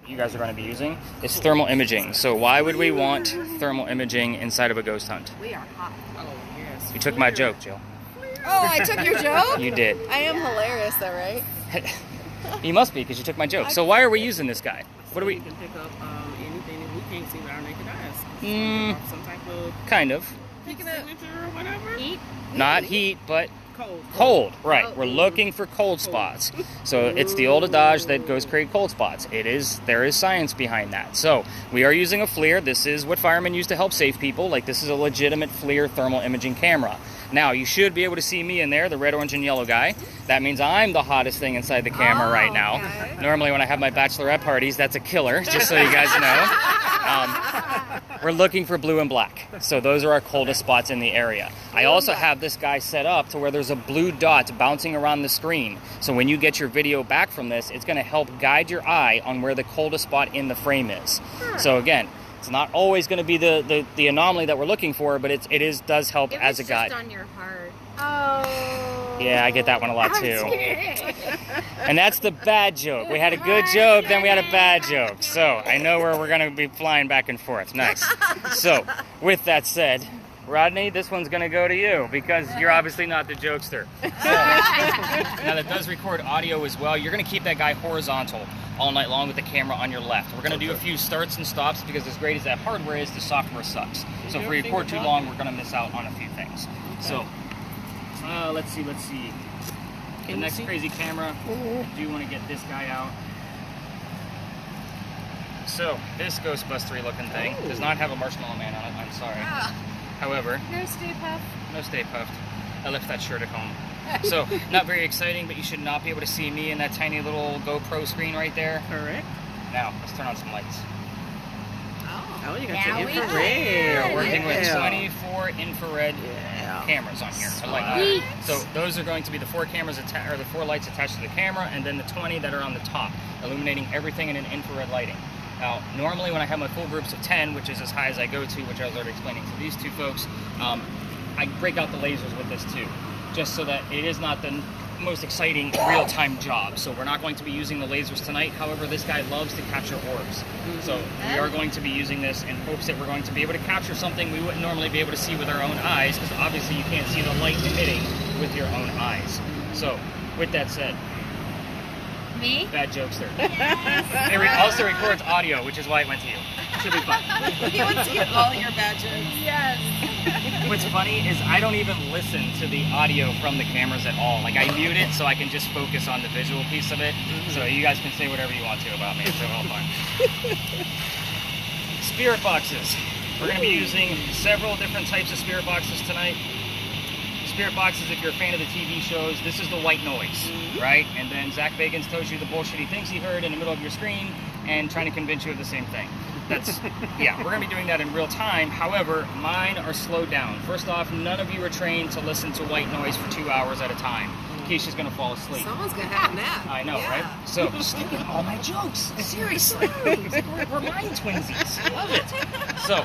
You guys are going to be using is thermal imaging. So why would we want thermal imaging inside of a ghost hunt? We are hot. Oh, yes. You took my joke, Jill. Oh, I took your joke? You did. I am hilarious though, right? You must be, because you took my joke. So why are we using this guy? What do we... You can pick up anything that we can't see with our naked eyes. Some type of Kind of. Picking up signature or whatever. heat. Not heat, but Cold. cold. Right. Oh. We're looking for cold spots. So it's the old adage that goes create cold spots. There is science behind that. So we are using a FLIR. This is what firemen use to help save people. Like, this is a legitimate FLIR thermal imaging camera. Now, you should be able to see me in there, the red, orange, and yellow guy. That means I'm the hottest thing inside the camera right now. Okay. Normally, when I have my bachelorette parties, that's a killer, just so you guys know. We're looking for blue and black. So those are our coldest spots in the area. I also have this guy set up to where there's a blue dot bouncing around the screen. So when you get your video back from this, it's going to help guide your eye on where the coldest spot in the frame is. So again, it's not always going to be the anomaly that we're looking for, but it does help as a guide. Just on your heart. Oh. Yeah, I get that one a lot too. And that's the bad joke. We had a good joke, then we had a bad joke. So I know where we're going to be flying back and forth. Nice. So with that said, Rodney, this one's going to go to you because you're obviously not the jokester. So, now that does record audio as well. You're going to keep that guy horizontal all night long with the camera on your left. We're going to do a few starts and stops because as great as that hardware is, the software sucks. So if we record too long, we're going to miss out on a few things. So let's see. The next crazy camera, do you want to get this guy out? So this Ghostbustery looking thing does not have a marshmallow man on it, I'm sorry. However, No Stay Puft. no Stay Puft. I left that shirt at home. So, not very exciting, but you should not be able to see me in that tiny little GoPro screen right there. Correct. Now, let's turn on some lights. Oh, you got Now your we infrared. We're working with Yeah. 24 infrared cameras on here. I like Sweet. that. So those are going to be the 4 cameras or the 4 lights attached to the camera, and then the 20 that are on the top, illuminating everything in an infrared lighting. Now, normally when I have my full groups of 10, which is as high as I go to, which I was already explaining to these two folks, I break out the lasers with this too, just so that it is not the most exciting real-time job. So we're not going to be using the lasers tonight. However, this guy loves to capture orbs. So we are going to be using this in hopes that we're going to be able to capture something we wouldn't normally be able to see with our own eyes, because obviously you can't see the light emitting with your own eyes. So with that said, Me? bad jokester. It also records audio, which is why it went to you. Should be fun. He wants to get all your bad jokes. Yes. What's funny is I don't even listen to the audio from the cameras at all. Like, I mute it so I can just focus on the visual piece of it. So you guys can say whatever you want to about me. It's all fun. Spirit boxes. We're going to be using several different types of spirit boxes tonight. Spirit boxes, if you're a fan of the TV shows, this is the white noise, right? And then Zach Bagans tells you the bullshit he thinks he heard in the middle of your screen and trying to convince you of the same thing. That's, yeah, we're going to be doing that in real time. However, mine are slowed down. First off, none of you are trained to listen to white noise for 2 hours at a time. Keisha's going to fall asleep. Someone's going to have a nap. I know, right? So, stick in all my jokes. Seriously. We're mind twinsies. Love it. So,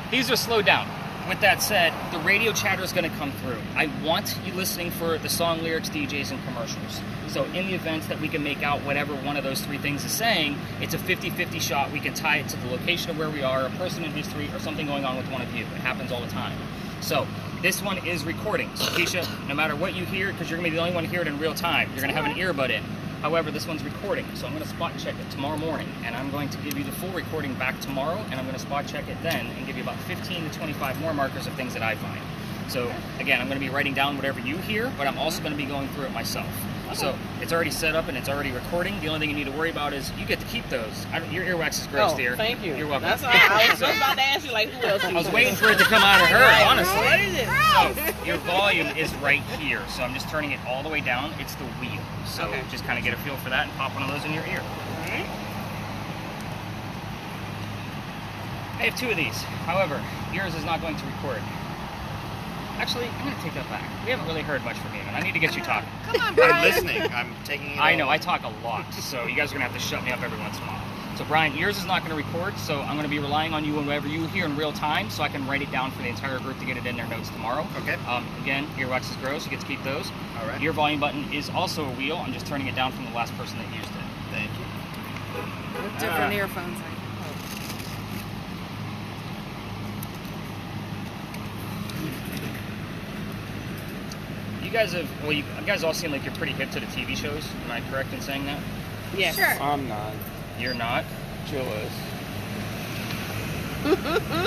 these are slowed down. With that said, the radio chatter is going to come through. I want you listening for the song lyrics, DJs, and commercials. So in the event that we can make out whatever one of those 3 things is saying, it's a 50-50 shot. We can tie it to the location of where we are, a person in history, or something going on with one of you. It happens all the time. So this one is recording. So Keisha, no matter what you hear, because you're going to be the only one to hear it in real time, you're going to have an earbud in. However, this one's recording, so I'm going to spot check it tomorrow morning, and I'm going to give you the full recording back tomorrow, and I'm going to spot check it then and give you about 15 to 25 more markers of things that I find. So again, I'm going to be writing down whatever you hear, but I'm also going to be going through it myself. So it's already set up and it's already recording. The only thing you need to worry about is you get to keep those. Your earwax is gross, dear. Thank you. You're welcome. That's all. I was about to ask you, like, who else? I was waiting for it to come out of her, honestly. What is it? So your volume is right here. So I'm just turning it all the way down. It's the wheel. So just kind of get a feel for that and pop one of those in your ear. I have 2 of these. However, yours is not going to record. Actually, I'm going to take that back. We haven't really heard much from you, and I need to get you talking. Come on, Brian. I'm listening. I'm taking it I know, all. I talk a lot, so you guys are going to have to shut me up every once in a while. So Brian, yours is not going to record, so I'm going to be relying on you whenever you hear in real time, so I can write it down for the entire group to get it in their notes tomorrow. Okay. Again, earwax is gross, you get to keep those. All right. Your volume button is also a wheel. I'm just turning it down from the last person that used it. Thank you. With different earphones. You guys have, well, you guys all seem like you're pretty hip to the TV shows. Am I correct in saying that? Yes. Sure. I'm not. You're not? Jill is.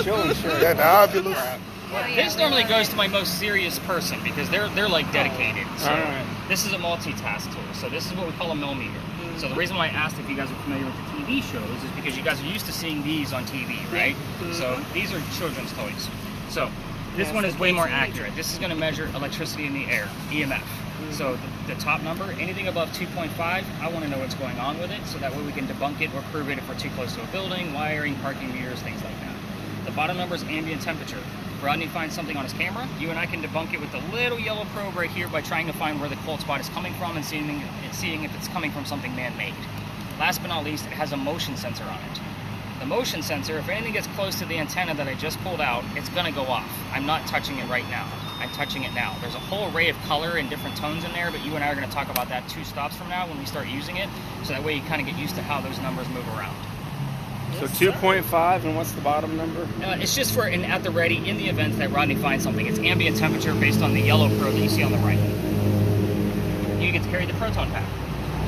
Jill and Sherry. Yeah, the obvious. Well, yeah, this normally we're goes to my most serious person because they're like dedicated. So Alright. this is a multitask tool. So this is what we call a millimeter. So the reason why I asked if you guys are familiar with the TV shows is because you guys are used to seeing these on TV, right? So these are children's toys. So this one is way more accurate. This is going to measure electricity in the air, EMF. So the top number, anything above 2.5, I want to know what's going on with it, so that way we can debunk it or prove it if we're too close to a building, wiring, parking meters, things like that. The bottom number is ambient temperature. If Rodney finds something on his camera, you and I can debunk it with the little yellow probe right here by trying to find where the cold spot is coming from and seeing if it's coming from something man-made. Last but not least, it has a motion sensor on it. The motion sensor, if anything gets close to the antenna that I just pulled out, it's going to go off. I'm not touching it right now. I'm touching it now. There's a whole array of color and different tones in there, but you and I are going to talk about that 2 stops from now when we start using it, so that way you kind of get used to how those numbers move around. So 2.5, and what's the bottom number? It's just for an at the ready in the event that Rodney finds something. It's ambient temperature based on the yellow probe that you see on the right. You get to carry the proton pack.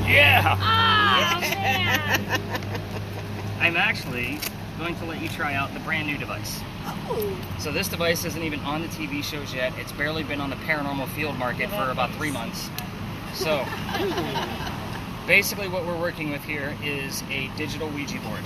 Yeah! Oh, man. I'm actually going to let you try out the brand new device. Oh. So this device isn't even on the TV shows yet. It's barely been on the paranormal field market for about 3 months. So basically what we're working with here is a digital Ouija board.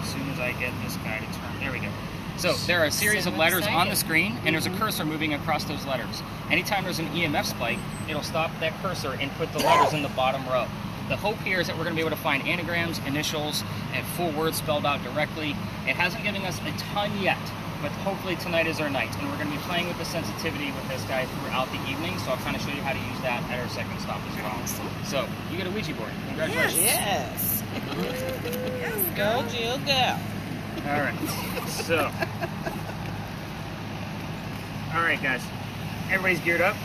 As soon as I get this guy to turn, there we go. So there are a series of letters on the screen, and there's a cursor moving across those letters. Anytime there's an EMF spike, it'll stop that cursor and put the letters in the bottom row. The hope here is that we're going to be able to find anagrams, initials, and full words spelled out directly. It hasn't given us a ton yet, but hopefully tonight is our night. And we're going to be playing with the sensitivity with this guy throughout the evening, so I'll kind of show you how to use that at our second stop as well. So, you get a Ouija board. Congratulations. Yes. Go, Jill, go. All right. So, all right, guys. Everybody's geared up?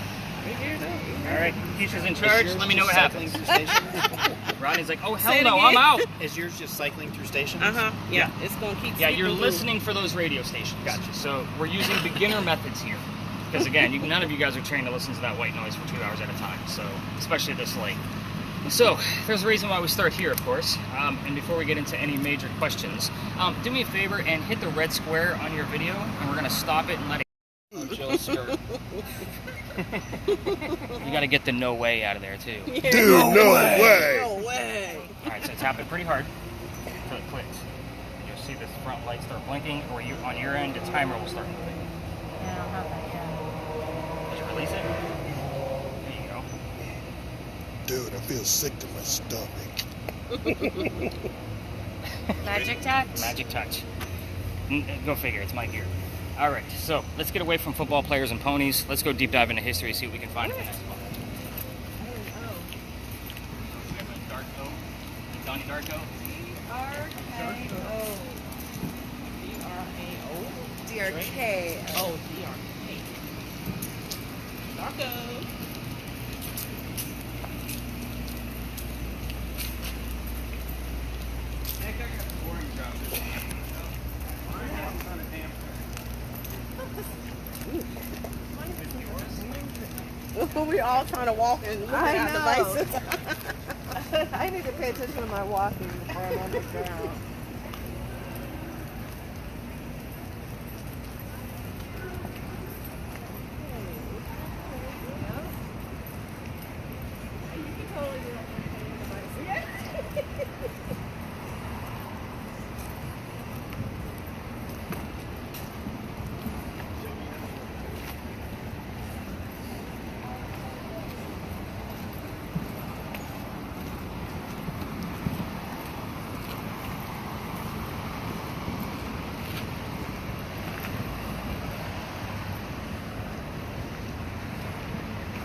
All right, Keisha's in charge. Let me know what happens. Rodney's like, oh, hell no, I'm out. Is yours just cycling through stations? Yeah, it's going to keep Yeah, you're skipping listening for those radio stations. Gotcha. So we're using beginner methods here. Because again, none of you guys are trained to listen to that white noise for 2 hours at a time. So, especially this late. So, there's a reason why we start here, of course. And before we get into any major questions, do me a favor and hit the red square on your video, and we're going to stop it and let it You got to get the no way out of there, too. Dude, no way. No way. All right, so tap it pretty hard until it clicks. And you'll see this front light start blinking, or on your end, the timer will start moving. Yeah, I don't have that yet. Did you release it? There you go. Dude, I feel sick to my stomach. Magic touch. Magic touch. Go figure, it's my gear. All right, so let's get away from football players and ponies. Let's go deep dive into history, see what we can find in the next one. Darko. Donnie Darko. D-R-K-O. D-R-A-O? D-R-K. Oh, D-R-K. Darko. We all trying to walk and look at our devices. I need to pay attention to my walking before I'm on the ground.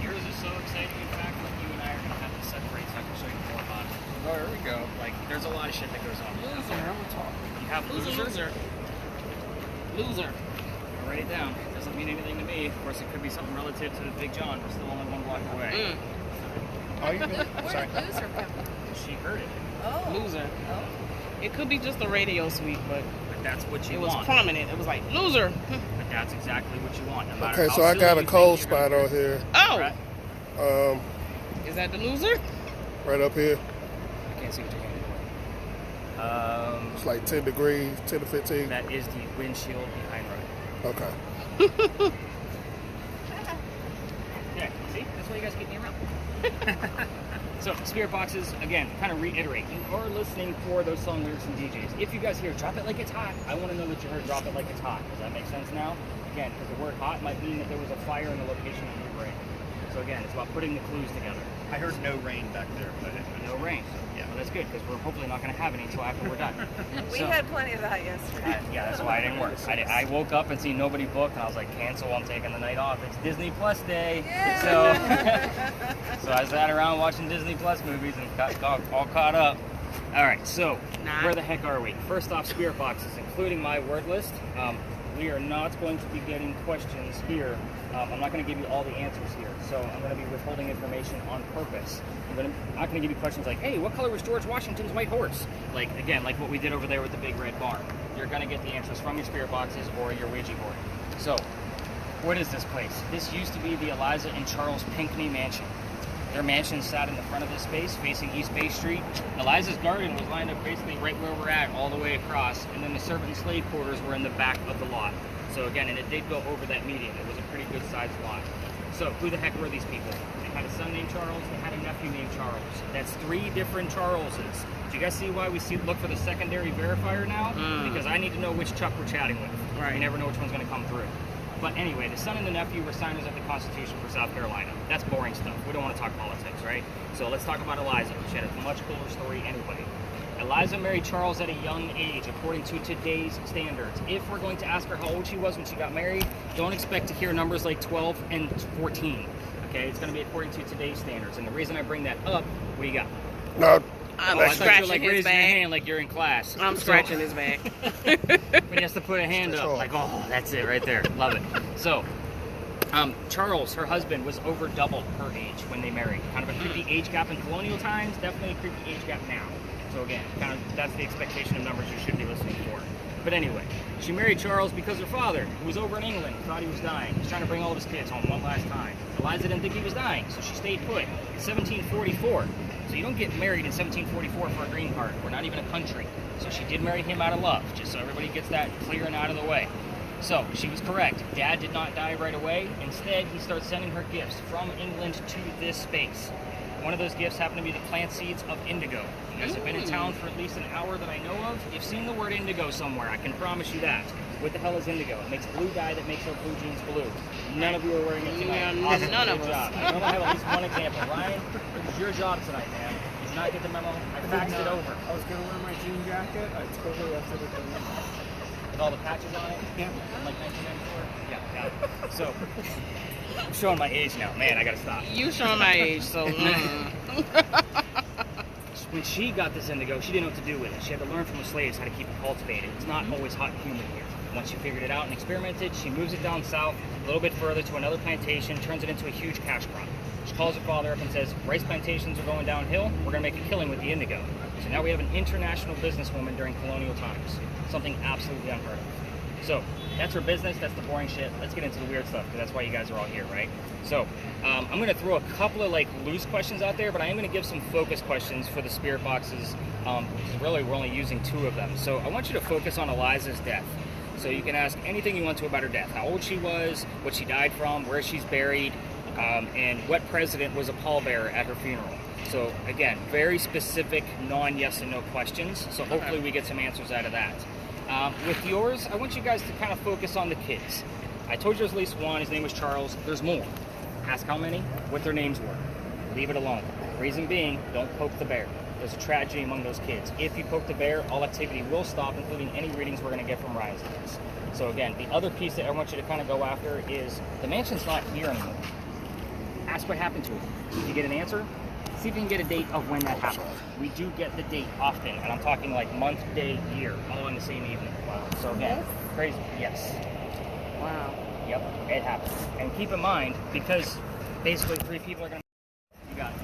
Yours is so exciting, in fact, like you and I are going to have to separate so I can show you more about it. Oh, here we go. Like, there's a lot of shit that goes on. Loser, I'm talking. You have losers. Loser. I'll write it down. Doesn't mean anything to me. Of course, it could be something relative to Big John. We're still only 1 block away. Oh, you're good. Sorry. Where did loser come from? she heard it. Oh. Loser. It could be just a radio sweep, but But that's what you it was want. prominent. It was like, loser. But that's exactly what you want. No matter Okay, how so I silly got a you cold think you're spot gonna on here. Oh, Right? is that the loser? Right up here. I can't see what you're handing. It's like 10 degrees, 10 to 15. That is the windshield behind Ryan. Okay. Yeah, see? That's why you guys keep me around. So, spirit boxes, again, kind of reiterate. You are listening for those song lyrics and DJs. If you guys hear drop it like it's hot, I want to know that you heard drop it like it's hot. Does that make sense now? Again, because the word hot might mean that there was a fire in the location of your brain. So again, it's about putting the clues together. I heard no rain back there, but No rain. Yeah. Well, that's good, because we're hopefully not going to have any until after we're done. We So- had plenty of that yesterday. Yeah, that's why it didn't work. I woke up and see nobody booked, and I was like, cancel, I'm taking the night off. It's Disney Plus day. So so I sat around watching Disney Plus movies and got all caught up. All right, so where the heck are we? First off, spirit boxes, including my word list. We are not going to be getting questions here. I'm not going to give you all the answers here, so I'm going to be withholding information on purpose. I'm not going to give you questions like, hey, what color was George Washington's white horse? Like, again, like what we did over there with the big red barn. You're going to get the answers from your spirit boxes or your Ouija board. So, what is this place? This used to be the Eliza and Charles Pinckney Mansion. Their mansion sat in the front of this space, facing East Bay Street. Eliza's garden was lined up basically right where we're at, all the way across, and then the servant and slave quarters were in the back of the lot. So again, and it did go over that median. It was a pretty good sized lot. So who the heck were these people? They had a son named Charles, they had a nephew named Charles. That's 3 different Charleses. Do you guys see why we look for the secondary verifier now? Because I need to know which Chuck we're chatting with. Right. You never know which one's going to come through. But anyway, the son and the nephew were signers of the Constitution for South Carolina. That's boring stuff. We don't want to talk politics, right? So let's talk about Eliza. She had a much cooler story anyway. Eliza married Charles at a young age, according to today's standards. If we're going to ask her how old she was when she got married, don't expect to hear numbers like 12 and 14. Okay, it's going to be according to today's standards. And the reason I bring that up, what do you got? No, I'm I thought you were scratching like his raising your back. hand like you're in class. I'm scratching his back. When he has to put a hand Stretch up, off. like, oh, that's it right there. Love it. So, Charles, her husband, was over double her age when they married. Kind of a creepy age gap in colonial times, definitely a creepy age gap now. So again, kind of that's the expectation of numbers you should be listening for. But anyway, she married Charles because her father, who was over in England, thought he was dying. He was trying to bring all of his kids home one last time. Eliza didn't think he was dying, so she stayed put. It's 1744. So you don't get married in 1744 for a green card. We're not even a country. So she did marry him out of love, just so everybody gets that clear and out of the way. So she was correct. Dad did not die right away. Instead, he starts sending her gifts from England to this space. One of those gifts happened to be the plant seeds of indigo. You guys have been in town for at least an hour that I know of. You've seen the word indigo somewhere. I can promise you that. What the hell is indigo? It makes blue dye that makes our blue jeans blue. None of you are wearing it tonight. Yeah, Awesome. none of Good us. job. I normally have at least one example. Ryan, it was your job tonight, man. Did you not get the memo? I faxed it over. I was gonna wear my jean jacket. I totally left it at the With all the patches on it? Yeah. Like 1994? Yeah, got it. So, I'm showing my age now. Man, I gotta stop. You showing my age, so. When she got this indigo, she didn't know what to do with it. She had to learn from the slaves how to keep it cultivated. It's not always hot and humid here. Once she figured it out and experimented, she moves it down south a little bit further to another plantation, turns it into a huge cash crop. She calls her father up and says, rice plantations are going downhill, we're going to make a killing with the indigo. So now we have an international businesswoman during colonial times. Something absolutely unheard of. So, that's her business, that's the boring shit. Let's get into the weird stuff, because that's why you guys are all here, right? So, I'm going to throw a couple of loose questions out there, but I am going to give some focus questions for the spirit boxes, because really we're only using 2 of them. So I want you to focus on Eliza's death. So you can ask anything you want to about her death. How old she was, what she died from, where she's buried, and what president was a pallbearer at her funeral. So again, very specific, non-yes and no questions. So hopefully we get some answers out of that. With yours, I want you guys to kind of focus on the kids. I told you there's at least one. His name was Charles. There's more. Ask how many, what their names were. Leave it alone. Reason being, don't poke the bear. There's a tragedy among those kids. If you poke the bear, all activity will stop, including any readings we're going to get from Ryan's kids. So again, the other piece that I want you to kind of go after is the mansion's not here anymore. Ask what happened to it. Did you get an answer? See if you can get a date of when that happened. We do get the date often, and I'm talking like month, day, year, all in the same evening. Wow. So again, crazy. Yes. Wow. Yep, it happens. And keep in mind, because basically 3 people are going to... You got it.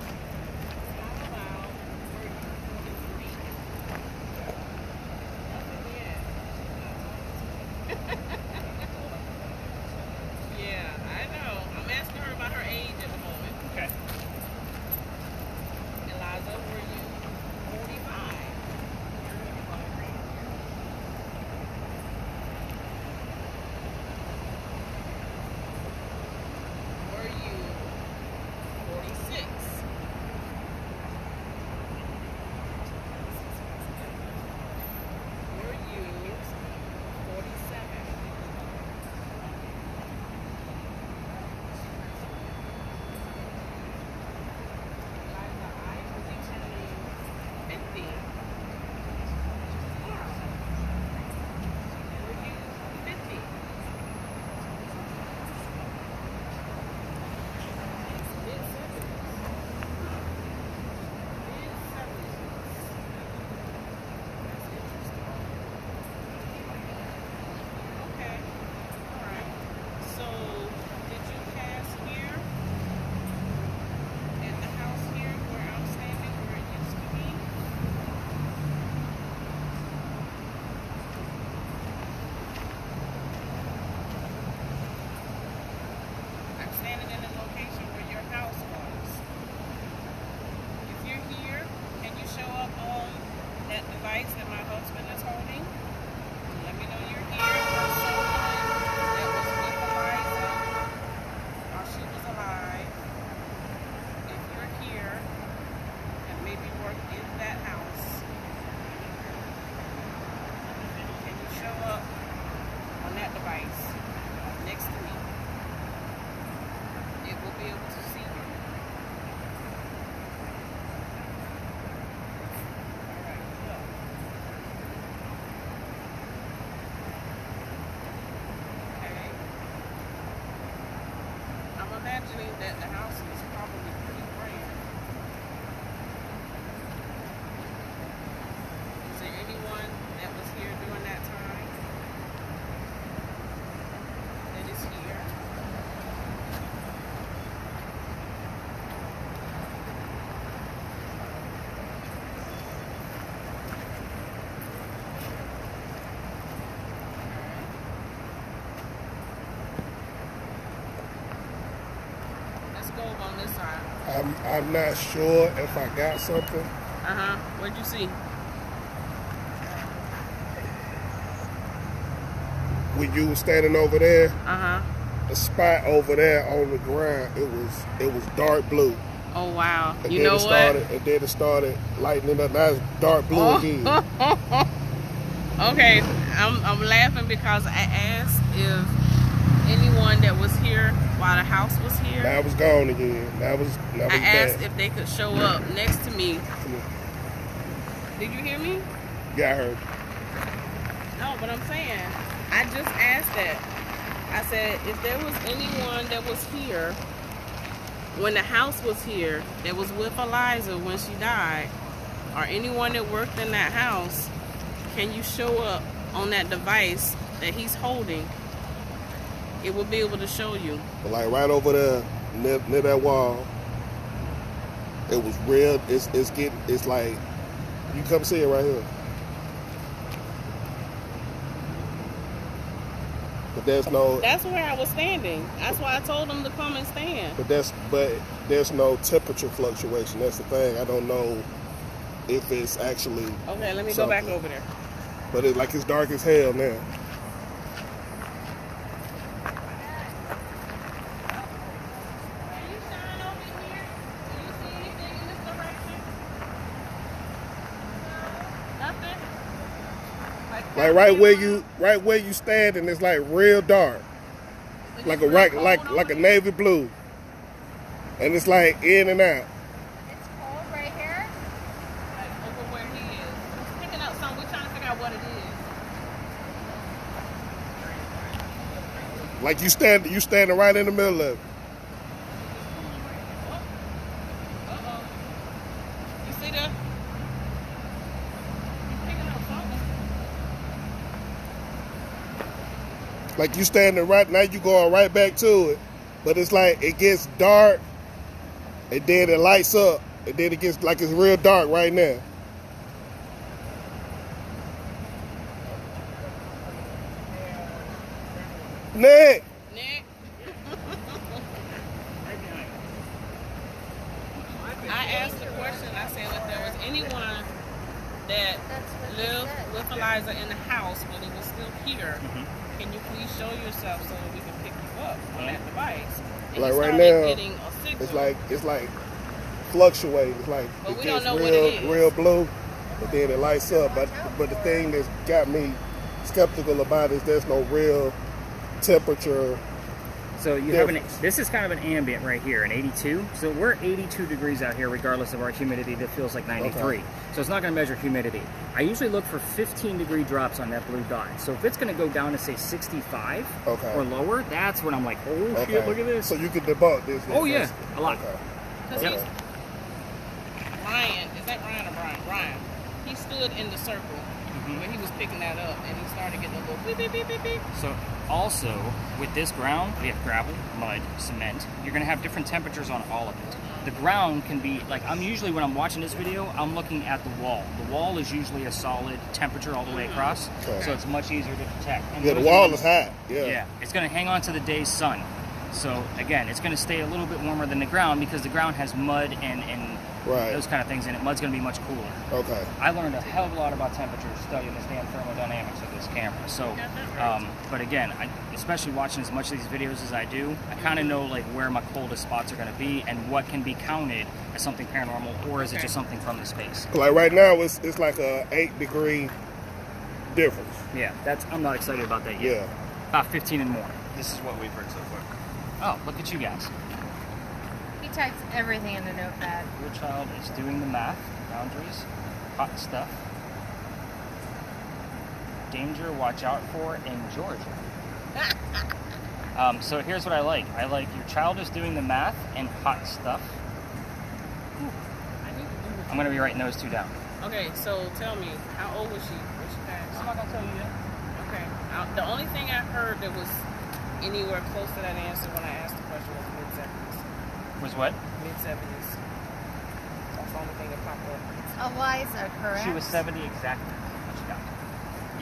over on this side. I'm not sure if I got something. What'd you see? When you were standing over there, Uh-huh. the spot over there on the ground, it was dark blue. Oh, wow. And You then know it what? started, and then it started lightening up. Now it's dark blue again. Okay, I'm laughing because I asked if anyone that was here while the house was here. Now it was gone again. Now it was I asked back. if they could show up next to me. Did you hear me? Yeah, I heard. No, but I'm saying, I just asked that. I said, if there was anyone that was here when the house was here, that was with Eliza when she died, or anyone that worked in that house, can you show up on that device that he's holding? It will be able to show you. But like right over there, near that wall, it was real. It's like, you come see it right here. But That's where I was standing. That's why I told them to come and stand. But there's no temperature fluctuation. That's the thing. I don't know if it's actually. Okay, let me something. go back over there. But it's dark as hell now. Like right where you standing, it's like real dark, like a navy blue, and it's like in and out. It's cold right here. Like over where he is. He's picking up something. We're trying to figure out what it is. Like you standing right in the middle of it. Uh-oh. You see that? He's picking up something. Like you standing right now, you going right back to it, but it's like it gets dark, and then it lights up, and then it gets like it's real dark right now. Nick. Nick? I asked the question, I said if there was anyone that lived with Eliza in the house when he was still here, can you please show yourself so that we can pick you up on that device? And Like he right started now, getting a signal. it's like fluctuating. It's like But it we don't gets know what it is. real blue, but then it lights up. But the thing that's got me skeptical about it is there's no real temperature. So you have this is kind of an ambient right here, an 82. So we're 82 degrees out here, regardless of our humidity. That feels like 93. Okay. So it's not going to measure humidity. I usually look for 15-degree drops on that blue dot. So if it's going to go down to say 65 or lower, that's when I'm like, oh shit, look at this. So you can debunk this. Oh yeah, a lot. Because Okay. Ryan, is that Ryan or Brian? Ryan. He stood in the circle when he was picking that up, and he started getting a little beep, beep, beep, beep, beep. So also with this ground, we have gravel, mud, cement. You're going to have different temperatures on all of it. The ground can be like, when I'm watching this video, I'm looking at the wall. The wall is usually a solid temperature all the way across, so it's much easier to detect. And Yeah, the wall is hot. Yeah, it's going to hang on to the day's sun. So again, it's going to stay a little bit warmer than the ground because the ground has mud and those kind of things in it. Mud's going to be much cooler. Okay. I learned a hell of a lot about temperatures studying this damn thermodynamics of this camera. So, but again, especially watching as much of these videos as I do, I kind of know like where my coldest spots are going to be and what can be counted as something paranormal, or is it just something from the space? Like right now, it's like a 8-degree difference. Yeah, I'm not excited about that yet. Yeah. About 15 and more. This is what we've heard so far. Oh, look at you guys. He types everything in the notepad. Your child is doing the math, boundaries, hot stuff. Danger, watch out for in Georgia. So here's what I like. I like your child is doing the math and hot stuff. I'm going to be writing those two down. Okay, so tell me, how old was she when she passed? I'm not going to tell you yet. Okay. The only thing I heard that was anywhere close to that answer when I asked the question was mid-70s. Was what? Mid-70s. That's the only thing that popped up. Eliza, correct? She was 70 exactly when she died.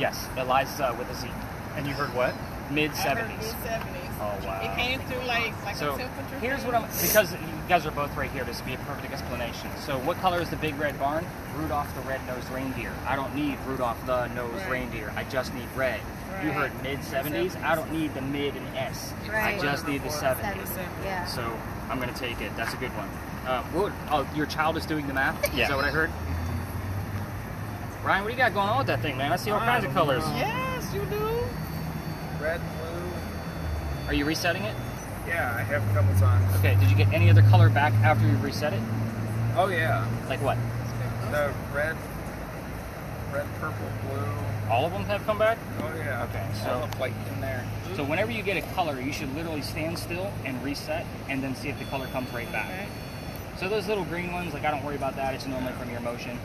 Yes, Eliza with a Z. And you heard what? Mid I heard 70s. mid-70s. Oh, wow. It came through like So a temperature. here's thing. what I'm, because you guys are both right here, this would be a perfect explanation. So what color is the big red barn? Rudolph the red-nosed reindeer. I don't need Rudolph the nosed Right. reindeer. I just need red. You Right. heard mid-70s. I don't need the mid and S. Right. I just need the 70s. Yeah. So I'm going to take it. That's a good one. Your child is doing the math? Yeah. Is that what I heard? Ryan, what do you got going on with that thing, man? I see all kinds of colors. Yes, you do. Red, blue. Are you resetting it? Yeah, I have a couple times. Okay, did you get any other color back after you reset it? Oh yeah, Like what? the red, purple, blue. All of them have come back? Oh yeah. Okay, All so the white in there. so whenever you get a color, you should literally stand still and reset and then see if the color comes right back. Okay. So those little green ones, like I don't worry about that, it's normally from your motion.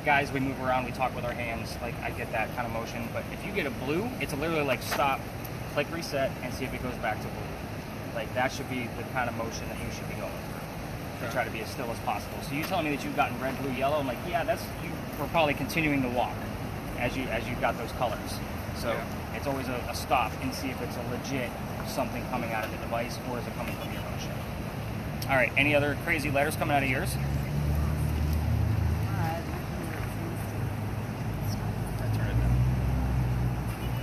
Guys, we move around, we talk with our hands, like I get that kind of motion, but if you get a blue, it's literally like stop, click reset, and see if it goes back to blue. Like that should be the kind of motion that you should be going through to try to be as still as possible. So you telling me that you've gotten red, blue, yellow, I'm like, yeah, that's, you were probably continuing the walk as you got those colors. So Yeah. it's always a stop and see if it's a legit something coming out of the device or is it coming from your motion. All right, any other crazy letters coming out of yours?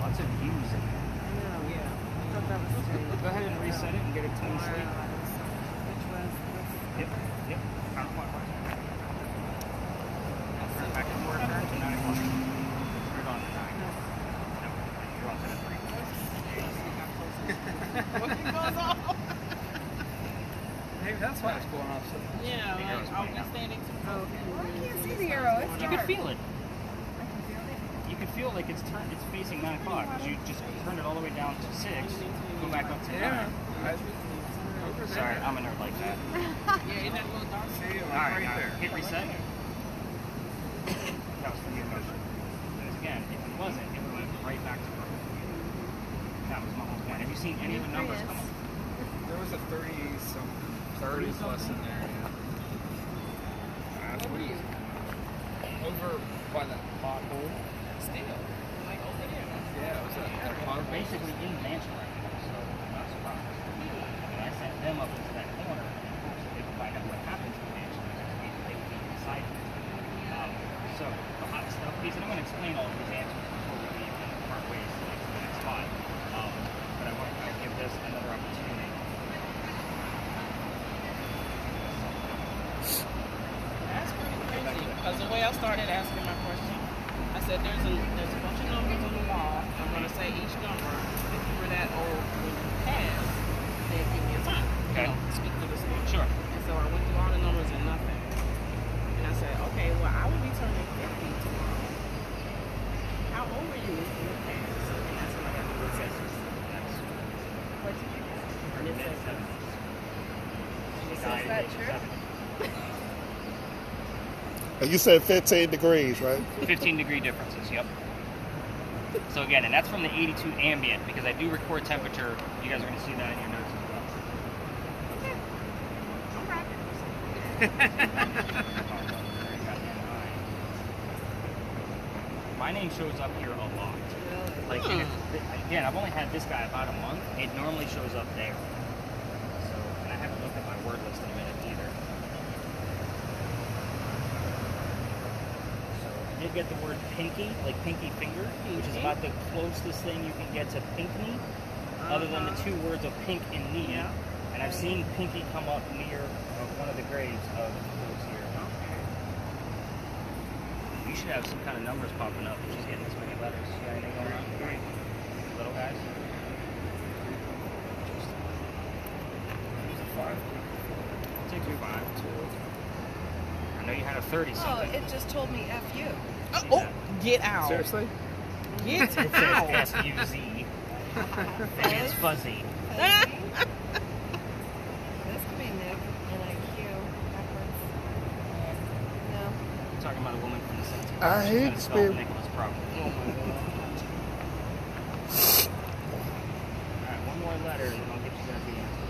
Lots of U's in there. Go ahead and reset it and get it clean slate. Yep, yep. Counterclockwise. Turn back and forward, turn to 9 o'clock. Turn it on to 9. No, you're on to 3. What goes on? Maybe that's why it's going off so much. Yeah, The arrow's like, I'll pointing be up. standing too Oh, close. I can't see the arrow. It's You dark. can feel it. I can feel it. You can feel like it's facing 9 o'clock because you just turned it all the way down to 6, go back up to 9. Yeah. Over Sorry, there. I'm a nerd like that. Yeah, isn't that a little dark? See, like All right, right there. hit reset. That was from your motion. Because again, if it wasn't, it would have right back to normal. That was my whole point. Have you seen any of the numbers come up? There was a 30 plus in there. Yeah. What were you? Over by that pothole. Still. Like over there. Yeah, it was a We're pothole. basically in the mansion right now, so I'm not surprised. And I sent them up into that corner so they could find out what happened to the mansion because they would be inside it. So the hot stuff piece, and I'm going to explain all of these answers before we leave and part ways to the next spot. But I want to give this another opportunity. That's pretty crazy. Because the way I started asking my question, I said there's a bunch of numbers on the wall. I'm going to say each number. If you were that old when you passed, then give me a time. Okay. You know, speak to this number. Sure. And so I went through all the numbers and nothing. And I said, okay, well, I will be turning 50 tomorrow. How old were you when you passed? And that's when I got the recessions. What did you get? Mid-70s. Is that true? And you said 15 degrees, right? 15-degree differences, yep. So again, and that's from the 82 ambient because I do record temperature. You guys are going to see that in your notes as well. My name shows up here a lot. Like, and again, I've only had this guy about a month. It normally shows up there. So, and I haven't looked at my word list in a minute either. So, I did get the word pinky, like pinky finger, which is about the closest thing you can get to pinkney, other than the two words of pink and knee. And I've seen pinky come up near one of the graves of those here. You should have some kind of numbers popping up. She's getting this many letters. You got anything going on? Little guys? Take 5. I know you had a 30 Oh, something. it just told me F you. Oh, get out. Seriously? Get It says out. S-U-Z. And it's fuzzy. This could be Nick and I Q backwards. No. I'm talking about a woman from the 17th. I She's hate gonna to spell spell- Nicholas properly. Alright, one more letter and then I'll get you guys the answer.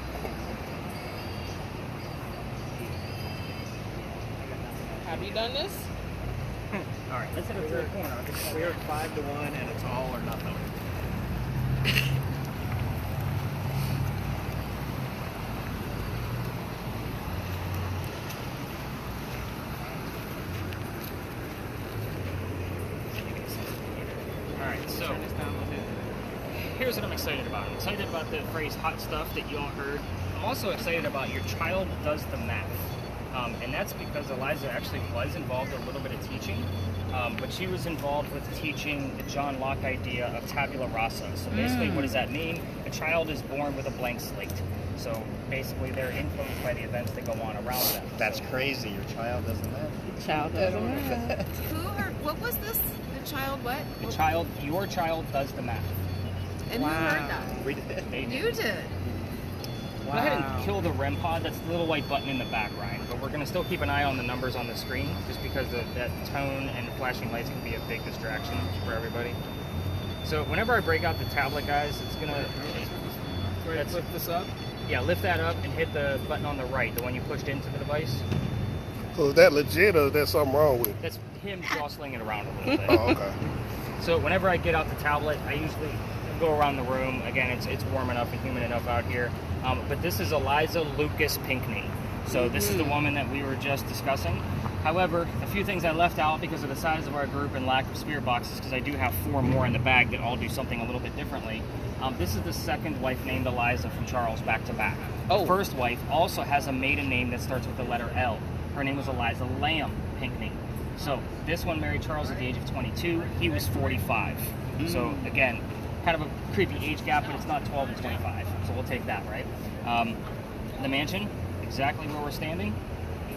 Have you done this? Alright, let's hit it to the corner. We're 5 to 1 and it's all or nothing. right, so Turn this down a little bit. here's what I'm excited about. I'm excited about the phrase hot stuff that you all heard. I'm also excited about your child does the math. And that's because Eliza actually was involved in a little bit of teaching, but she was involved with teaching the John Locke idea of tabula rasa. So basically, what does that mean? A child is born with a blank slate. So basically, they're influenced by the events that go on around them. That's crazy. Your child doesn't matter. Child doesn't matter. Who heard? What was this? The child what? The child, your child does the math. And who heard that? We did. They do. You did. Go ahead and kill the REM pod. That's the little white button in the back, Ryan. But we're going to still keep an eye on the numbers on the screen, just because that tone and flashing lights can be a big distraction for everybody. So whenever I break out the tablet, guys, it's going to... Go ahead, flip this up. Yeah, lift that up and hit the button on the right, the one you pushed into the device. So is that legit or is there something wrong with it? That's him jostling it around a little bit. Oh, okay. So whenever I get out the tablet, I usually go around the room. Again, it's warm enough and humid enough out here. But this is Eliza Lucas Pinckney. So this is the woman that we were just discussing. However, a few things I left out because of the size of our group and lack of spirit boxes, because I do have 4 more in the bag that all do something a little bit differently. This is the second wife named Eliza from Charles back to back. The first wife also has a maiden name that starts with the letter L. Her name was Eliza Lamb Pinckney. So this one married Charles at the age of 22. He was 45. So again, kind of a creepy age gap, but it's not 12 and 25. So we'll take that, right? The mansion, exactly where we're standing.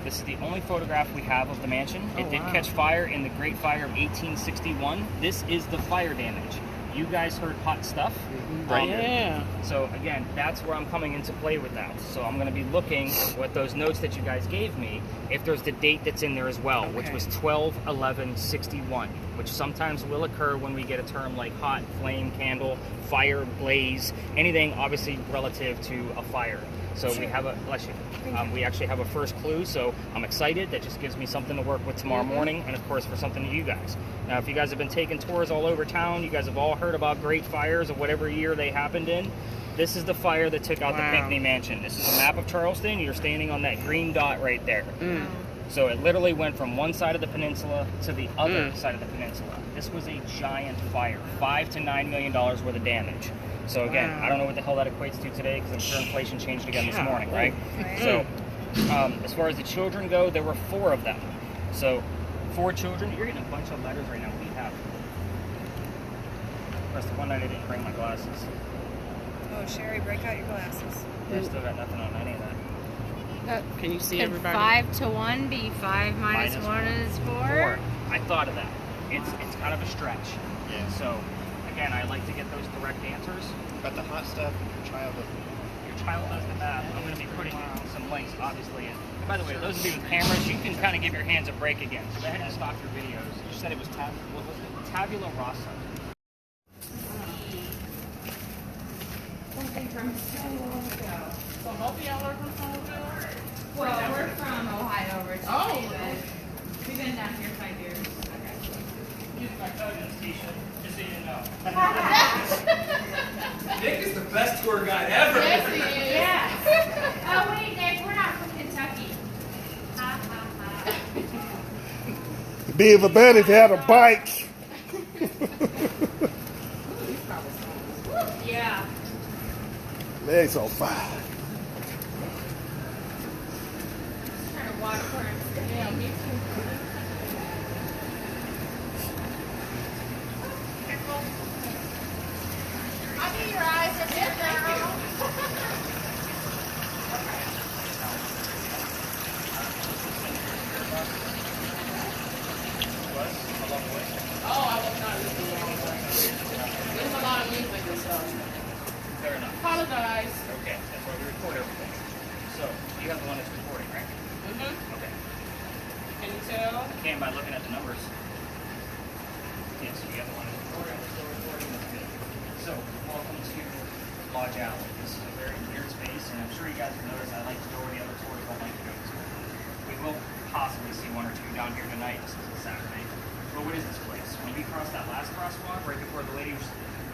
This is the only photograph we have of the mansion. It did catch fire in the Great Fire of 1861. This is the fire damage. You guys heard hot stuff, right? Yeah. So again, that's where I'm coming into play with that. So I'm going to be looking with those notes that you guys gave me, if there's the date that's in there as well, which was 12/11/61, which sometimes will occur when we get a term like hot, flame, candle, fire, blaze, anything obviously relative to a fire. So we have a, bless you, we actually have a first clue, so I'm excited. That just gives me something to work with tomorrow morning, and of course for something to you guys. Now, if you guys have been taking tours all over town, you guys have all heard about great fires of whatever year they happened in. This is the fire that took out the Pinckney Mansion. This is a map of Charleston. You're standing on that green dot right there. So it literally went from one side of the peninsula to the other side of the peninsula. This was a giant fire, $5 to $9 million worth of damage. So again, I don't know what the hell that equates to today, because I'm sure inflation changed again this morning, right? So as far as the children go, there were 4 of them. So 4 children. You're getting a bunch of letters right now. What do you have? That's the one night I didn't bring my glasses. Oh, Sherry, break out your glasses. I still got nothing on any of that. Can you see Could everybody? 5 to 1 be 5 minus 1 is 4? I thought of that. It's kind of a stretch. Yeah. So again, I like to get those direct answers. But the hot stuff, your child doesn't. Your child does the math. I'm going to be putting some links, obviously. And by the way, those of you with cameras, you can kind of give your hands a break again. So go ahead and stop your videos. You said it was what was it? Tabula rasa. Something from so long ago. So both of y'all are from Somerville? Well, we're from Ohio originally, Oh. but we've been down here 5 years. Use my cousin's t-shirt, just so you know. Nick is the best tour guide ever. Yes, he is. Yeah. Oh, wait, Dave, we're not from Kentucky. Ha, ha, ha. It'd be even better if you had a bike. Yeah. Legs on fire. Trying to walk for him. Yeah, me too. I knew your eyes are good now. Oh, I was not listening all the way. There's a lot of music and stuff. Fair enough. Apologize. Okay, that's why we record everything. So, you have the one that's recording, right? Okay. Can you tell? I can by looking at the numbers. Yes, you have the one that's recording. We're still recording. That's good. So, welcome to Lodge Alley. This is a very weird space, and I'm sure you guys have noticed I like to go where the other tours don't like to go to. We will possibly see 1 or 2 down here tonight. This is a Saturday. But what is this place? When we crossed that last crosswalk, right before the lady was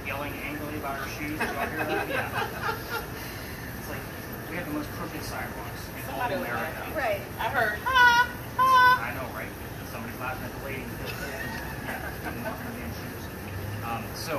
yelling angrily about her shoes, did y'all hear that? Yeah. It's like, we have the most crooked sidewalks in all of America. Right. I heard. I know, right? Somebody's laughing at the lady. Yeah, couldn't walk in her damn shoes. So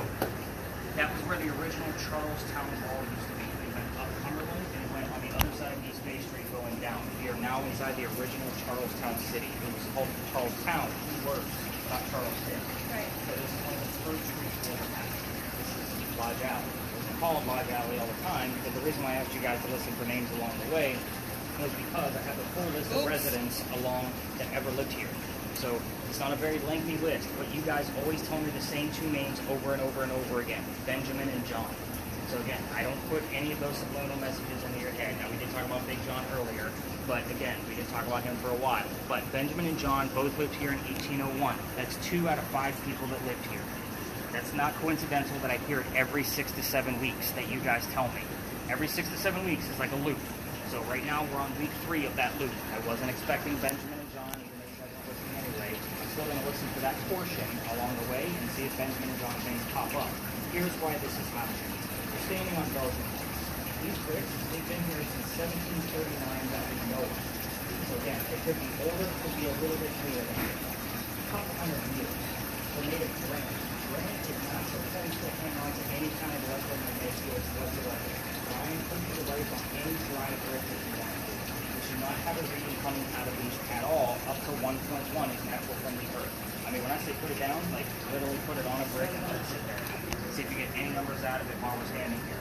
that was where the original Charlestown Mall used to be. It went up Cumberland and it went on the other side of East Bay Street going down. We are now inside the original Charlestown city. It was called Charlestown, 2 words, not Charleston. Right. So this is one of the first streets we ever had. This is Lodge Alley. We call it Lodge Alley all the time because the reason why I asked you guys to listen for names along the way was because I have a full list of residents along that ever lived here. So it's not a very lengthy list, but you guys always tell me the same 2 names over and over and over again, Benjamin and John. So again, I don't put any of those subliminal messages into your head. Now we did talk about Big John earlier, but again, we did talk about him for a while. But Benjamin and John both lived here in 1801. That's 2 out of 5 people that lived here. That's not coincidental that I hear it every 6 to 7 weeks that you guys tell me. Every 6 to 7 weeks is like a loop. So right now we're on week 3 of that loop. I wasn't expecting Benjamin and John, even though you guys aren't listening anyway. I'm still going to listen for that portion along the way and see if Benjamin and John things pop up. Here's why this is happening. We're standing on Belgian bricks. These bricks, they've been here since 1739 that we know of. So again, it could be older, it could be a little bit newer than that. A couple hundred years. They're made of granite. Granite is not supposed to hang on to any kind of electromagnetic whatsoever. Brian put the right on any dry brick that you want to. You should not have a reading coming out of these at all up to 1.1 is natural from the earth. I mean, when I say put it down, like literally put it on a brick and let it sit there. See if you get any numbers out of it while we're standing here.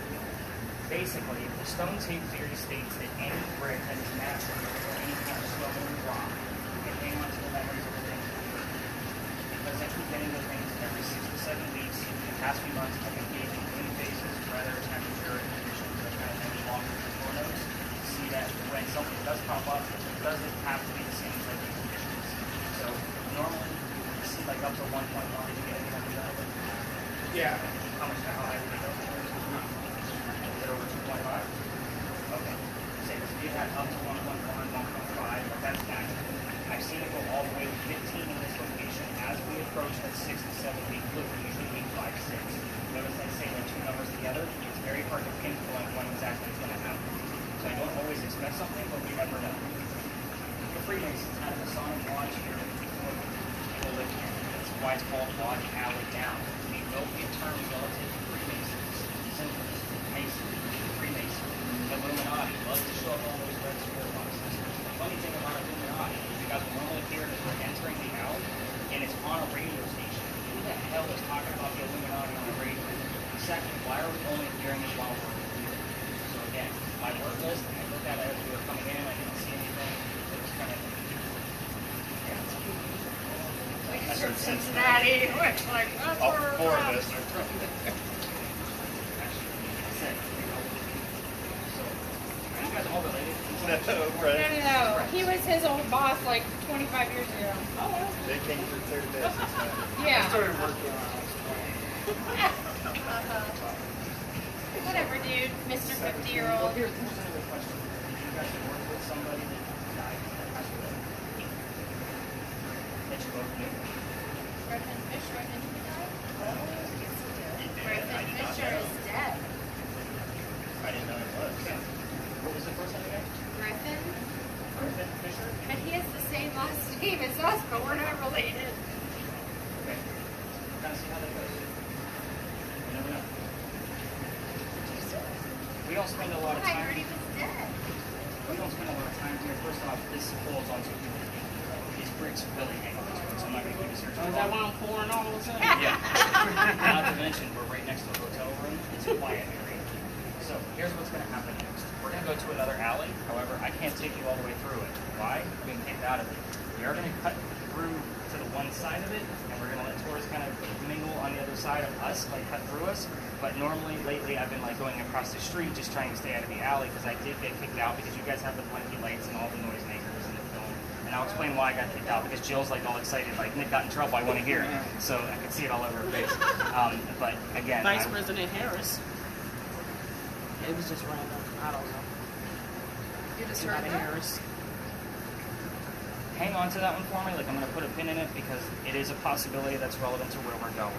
Basically, the stone tape theory states that any brick that is natural or any kind of stone or rock can hang on to the memories of the things that occurred. Because I keep getting those things every 6 to 7 weeks. The past few months, I've been gauging clean faces, weather, temperature, and conditions, and kind of any longer photos to see that when something does pop up, it doesn't have to be the same type of conditions. So normally, you see like up to 1.1. Did you get any numbers out of it? Yeah. How much? How high did it go? Is it over 2.5? Okay. Say this, you had up to 1.1, 1.5, but that's natural. I've seen it go all the way to 15 in this location as we approach that 6 to 7 week loop, usually week 5, 6. Notice I say the 2 numbers together, it's very hard to pinpoint when exactly it's going to happen. So I don't always expect something, but we never know. The Freemasons had a Masonic lodge here before people lived here. That's why it's called Lodge Alley Down. We know the terms relative to Freemasons, Symbols, Masons, Freemasons, Illuminati. Love to show up on those red square boxes. The funny thing about Illuminati is you guys will normally hear it as we're entering the alley, and it's on a radio station. Who the hell is talking about the Illuminati on the radio? Second, why are we only hearing it while we're here? So again, my work list, I looked at it as we were coming in, I didn't see anything. It was kind of, Like from Cincinnati. Looks like that's All where 4 we're of from. us are from there. So, are you guys all related? Right. No. He was his old boss like 25 years ago. They came through third best. Yeah. Started working on it. Whatever, dude. Mr. 50-year-old. Well, here's another question. Did you guys work with somebody that died that passed away? That you both knew? Griffin Fisher, didn't he die? He did. I Griffin did not Fisher know. is dead. I didn't know it was. What was the first name again? Griffin? Griffin Fisher? And he has the same last name as us, but we're not related. Okay. Kind of see how that goes. You never know. We don't spend a lot of I time. heard he was dead. We don't spend a lot of time here. First off, this holds onto these bricks really hang on to it, so I'm not going to keep this here too Is that long. why I'm pouring all this in? Yeah. Not to mention, we're right next to a hotel room. It's a quiet area. So here's what's going to happen next. We're going to go to another alley. However, I can't take you all the way through it. Why? We're being kicked out of it. We are going to cut through to the one side of it, and we're going to let tourists kind of mingle on the other side of us, like cut through us. But normally, lately, I've been like going across the street, just trying to stay out of the alley, because I did get kicked out because you guys have the blinky lights and all the noisemakers in the film. And I'll explain why I got kicked out, because Jill's like all excited, like Nick got in trouble, I want to hear it. So I could see it all over her face. But again, Vice President Harris. It was just random. I don't know. You just Anybody heard that? Harris. hang on to that one for me. Like, I'm going to put a pin in it because it is a possibility that's relevant to where we're going.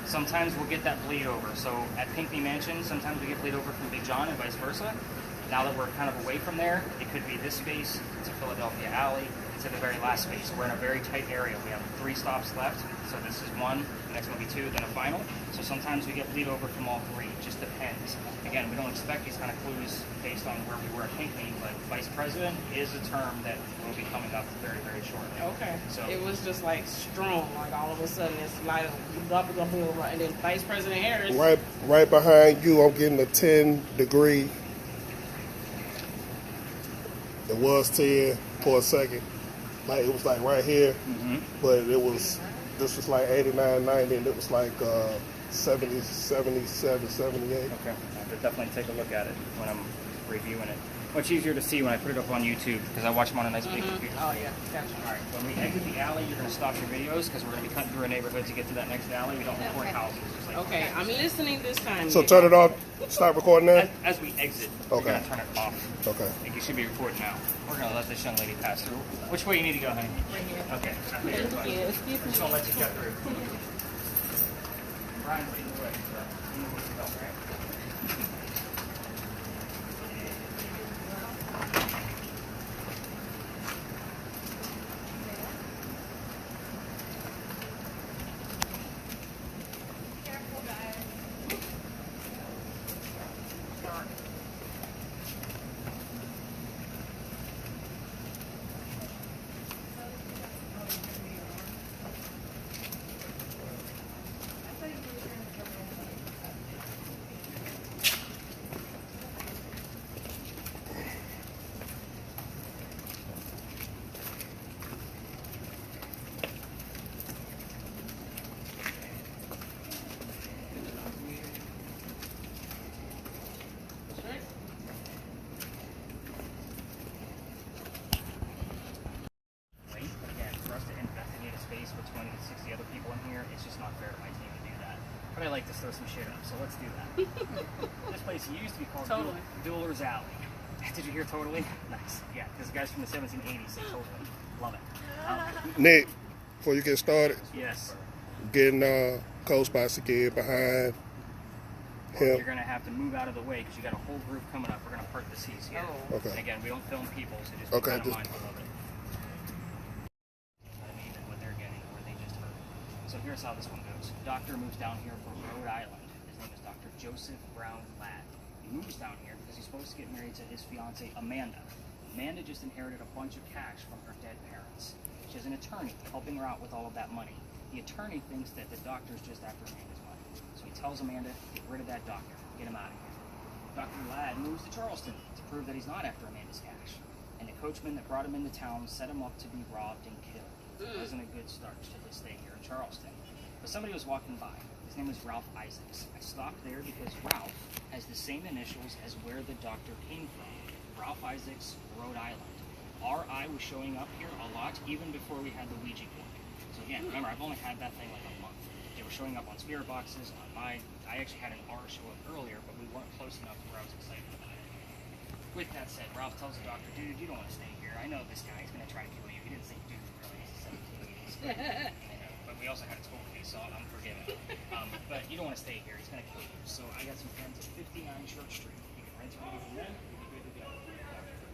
Sometimes we'll get that bleed over. So at Pinckney Mansion, sometimes we get bleed over from Big John and vice versa. Now that we're kind of away from there, it could be this space to Philadelphia Alley. to the very last space. We're in a very tight area. We have 3 stops left. So this is 1, the next one will be 2, then a final. So sometimes we get bleed over from all 3. It just depends. Again, we don't expect these kind of clues based on where we were at Hinkney, but vice president is a term that will be coming up very, very shortly. Okay. So It was just like strong, like all of a sudden it's like and then Vice President Harris. Right behind you, I'm getting a 10-degree. It was 10 for a second. Like it was like right here, but this was like 89, 90, and it was like 70, 77, 78. okay, I could definitely take a look at it when I'm reviewing it. Much easier to see when I put it up on YouTube because I watch them on a nice big computer. Oh yeah, gotcha. All right, when we exit the alley, you're going to stop your videos because we're going to be cutting through a neighborhood to get to that next alley. We don't record houses. Just like Okay, I'm listening this time. So turn it off. Start recording now. As we exit, Okay. we're going to turn it off. Okay. I think you should be recording now. We're going to let this young lady pass through. Which way you need to go, honey? Right here. Okay. Thank you. Excuse We're just going to let you cut through. Ryan's leading the way. So you know where to go, right? Again, for us to investigate a space with 20 to 60 other people in here, it's just not fair to my team to do that. But I like to stir some shit up, so let's do that. This place used to be called Totally. Dueler's Alley. Did you hear Totally? Nice. Yeah, because the guys from the 1780s say Totally. Love it. Nick, before you get started, Yes. getting co-spots again behind You're him. going to have to move out of the way because you got a whole group coming up. We're going to park the seats here. Oh. Okay. And again, we don't film people, so just Okay, be kind of just- mindful of it. I mean, and what they're getting, where they just heard. So here's how this one goes. Doctor moves down here from Rhode Island. His name is Dr. Joseph Brown Ladd. He moves down here because he's supposed to get married to his fiancee, Amanda. Amanda just inherited a bunch of cash from her dead parents. She has an attorney helping her out with all of that money. The attorney thinks that the doctor's just after Amanda's money. So he tells Amanda, get rid of that doctor. Get him out of here. Dr. Ladd moves to Charleston to prove that he's not after Amanda's cash. And the coachman that brought him into town set him up to be robbed and killed. It wasn't a good start to his stay here in Charleston. But somebody was walking by. His name was Ralph Isaacs. I stopped there because Ralph has the same initials as where the doctor came from. Ralph Isaacs, Rhode Island. RI was showing up here a lot even before we had the Ouija board. So again, remember, I've only had that thing like a month. They were showing up on spirit boxes, on my... I actually had an R show up earlier, but we weren't close enough to where I was excited about it. With that said, Ralph tells the doctor, dude, you don't want to stay here. I know this guy. He's going to try to kill you. He didn't say dude, really. He's 1780s. But we also had a toll case, so I'm forgiven. But you don't want to stay here. He's going to kill you. So I got some friends at 59 Church Street. You can rent a room from them. You'll be good to go.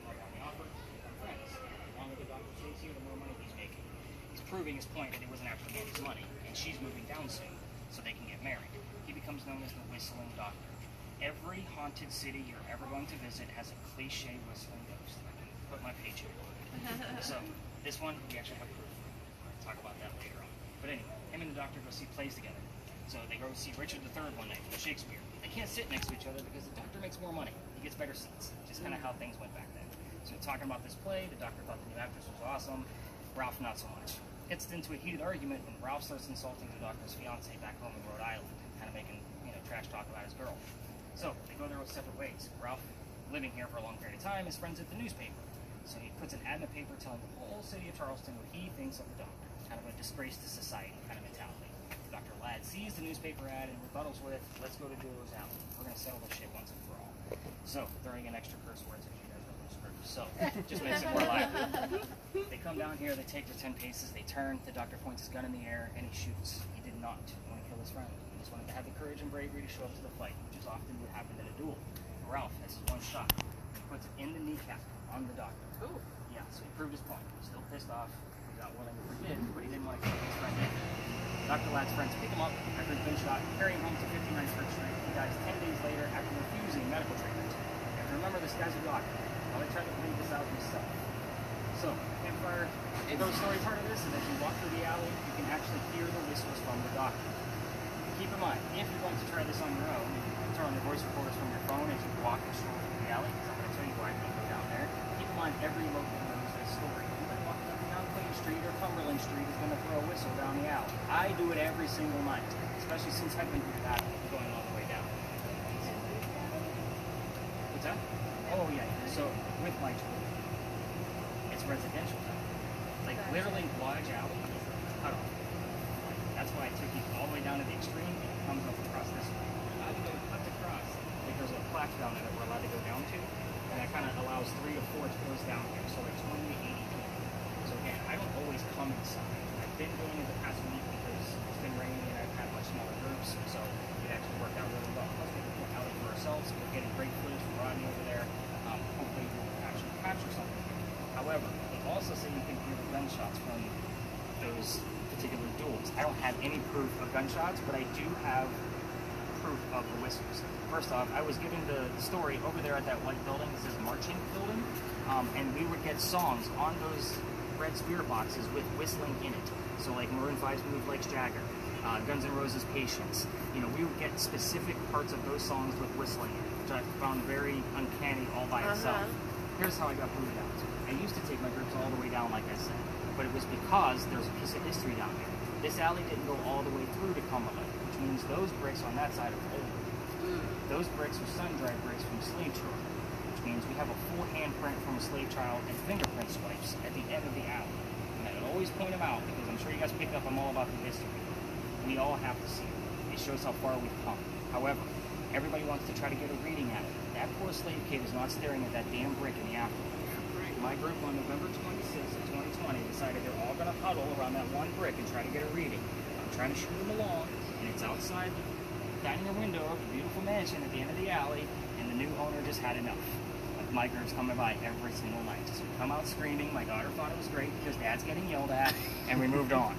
Love on the offer. Become friends. The longer the doctor stays here, the more money he's making. He's proving his point that he wasn't after Amanda's money, and she's moving down soon, so they can get married. He becomes known as the Whistling Doctor. Every haunted city you're ever going to visit has a cliche whistling ghost. I can put my paycheck on it. So this one, we actually have proof. We'll talk about that later on. But anyway, him and the doctor go see plays together. So they go see Richard III one night, Shakespeare. They can't sit next to each other because the doctor makes more money. He gets better seats. Just kind of how things went back then. So talking about this play, the doctor thought the new actress was awesome. Ralph, not so much. Gets into a heated argument when Ralph starts insulting the doctor's fiance back home in Rhode Island, kind of making, trash talk about his girl. So they go their separate ways. Ralph, living here for a long period of time, is friends at the newspaper. So he puts an ad in the paper telling the whole city of Charleston what he thinks of the doctor. Kind of a disgrace to society kind of mentality. Dr. Ladd sees the newspaper ad and rebuttals with, let's go to Dueler's Alley. We're going to settle this shit once and for all. So, throwing in extra curse words if you guys don't know script. So, just makes it more lively. They come down here, they take their 10 paces, they turn, the doctor points his gun in the air, and he shoots. He did not want to kill his friend. He just wanted to have the courage and bravery to show up to the fight, which is often what happened in a duel. Ralph has one shot. He puts it in the kneecap on the doctor. Ooh. Yeah, down. So he proved his point. Still pissed off. He got willing to forgive, but he didn't want to kill his friend in. Dr. Ladd's friends pick him up after he's been shot, carry him home to 59th Church Street. He dies 10 days later after refusing medical treatment. You have to remember, this guy's a doctor. I tried to believe this out himself. So, campfire, the story part of this is as you walk through the alley, you can actually hear the whistles from the doctor. Keep in mind, if you're going to try this on your own, turn on the voice recorders from your phone as you walk and stroll through the alley, because I'm going to tell you why you can go down there. Keep in mind, every local knows this story. Anybody walking up and down Queen Street or Cumberland Street is going to throw a whistle down the alley. I do it every single night, especially since I've been through that going all the way down. What's that? Oh yeah, so with my tool, it's residential. Like literally large alley, cut off. That's why I took you all the way down to the extreme and it comes up across this way. Allowed to go cut across. Like there's a plaque down there that we're allowed to go down to, and that kind of allows 3 to 4 tours down here, so like 20 to 80 feet. So again, I don't always come inside. I've been doing it the past week because it's been raining and I've had much smaller groups, so it actually worked out really well. Plus we can go out for ourselves. We're getting great footage from Rodney over there. Hopefully we'll actually capture something. However, they also say you can hear the gunshots from those particular duels. I don't have any proof of gunshots, but I do have proof of the whistles. First off, I was giving the story over there at that white building. This is marching building, and we would get songs on those red spirit boxes with whistling in it. So like Maroon 5's Move Like Jagger, Guns N' Roses' Patience. You know, we would get specific parts of those songs with whistling in it, which I found very uncanny all by itself. Here's how I got booted out. I used to take my groups all the way down, like I said, but it was because there's a piece of history down here. This alley didn't go all the way through to Cumberland, which means those bricks on that side are old. Those bricks are sun-dried bricks from slave trade, which means we have a full handprint from a slave child and fingerprint swipes at the end of the alley. And I would always point them out because I'm sure you guys picked up I'm all about the history. We all have to see it. It shows how far we've come. However, everybody wants to try to get a reading at it. That poor slave kid is not staring at that damn brick in the afterlife. My group on November 26th of 2020 decided they're all going to huddle around that one brick and try to get a reading. I'm trying to shoot them along, and it's outside the dining room window of the beautiful mansion at the end of the alley, and the new owner just had enough. Like my group's coming by every single night. So we come out screaming. My daughter thought it was great because Dad's getting yelled at, and we moved on.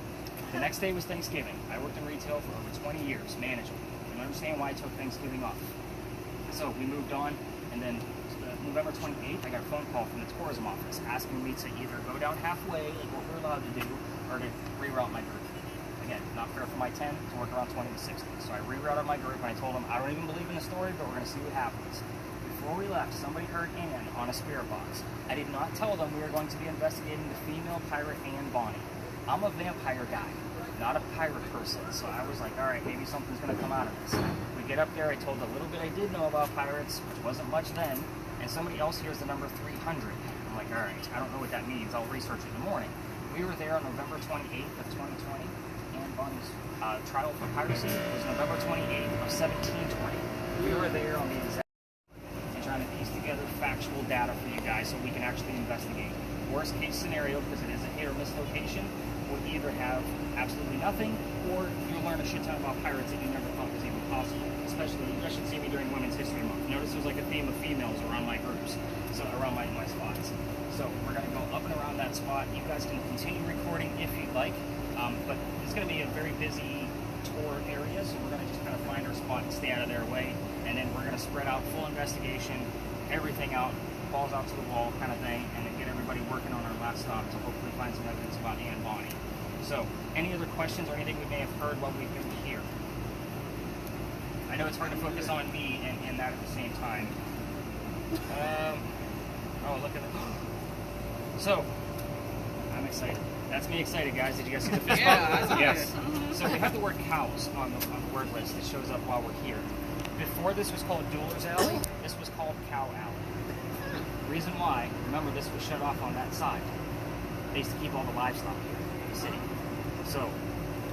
The next day was Thanksgiving. I worked in retail for over 20 years, managing. I don't understand why I took Thanksgiving off. So we moved on, and then November 28th, I got a phone call from the tourism office asking me to either go down halfway, like what we're allowed to do, or to reroute my group. Again, not fair for my 10 to work around 20 to 60. So I rerouted my group, and I told them, I don't even believe in the story, but we're going to see what happens. Before we left, somebody heard Ann on a spirit box. I did not tell them we were going to be investigating the female pirate Ann Bonny. I'm a vampire guy, not a pirate person, so I was like, all right, maybe something's going to come out of this. We get up there, I told the little bit I did know about pirates, which wasn't much then, and somebody else hears the number 300. I'm like, all right, I don't know what that means. I'll research it in the morning. We were there on November 28th of 2020. Ann Bonny's trial for piracy was November 28th of 1720. We were there on the exact and trying to piece together factual data for you guys so we can actually investigate. Worst case scenario, because it is a hit or miss location, we'll either have absolutely nothing, or you'll learn a shit ton about pirates that you never thought was even possible. Especially, you guys should see me during Women's History Month. Notice there's like a theme of females around my groups, so around my spots. So we're going to go up and around that spot. You guys can continue recording if you'd like, but it's going to be a very busy tour area, so we're going to just kind of find our spot and stay out of their way, and then we're going to spread out full investigation, everything out, balls out to the wall kind of thing, and then get everybody working on our last stop to hopefully find some evidence about Ann Bonny. So, any other questions or anything we may have heard while we've been here? I know it's hard to focus on me and that at the same time. Oh, look at that. So, I'm excited. That's me excited, guys. Did you guys see the fist bump? Yes. So we have the word cows on the word list that shows up while we're here. Before this was called Dueler's Alley, this was called Cow Alley. Reason why, remember this was shut off on that side. They used to keep all the livestock here in the city. So,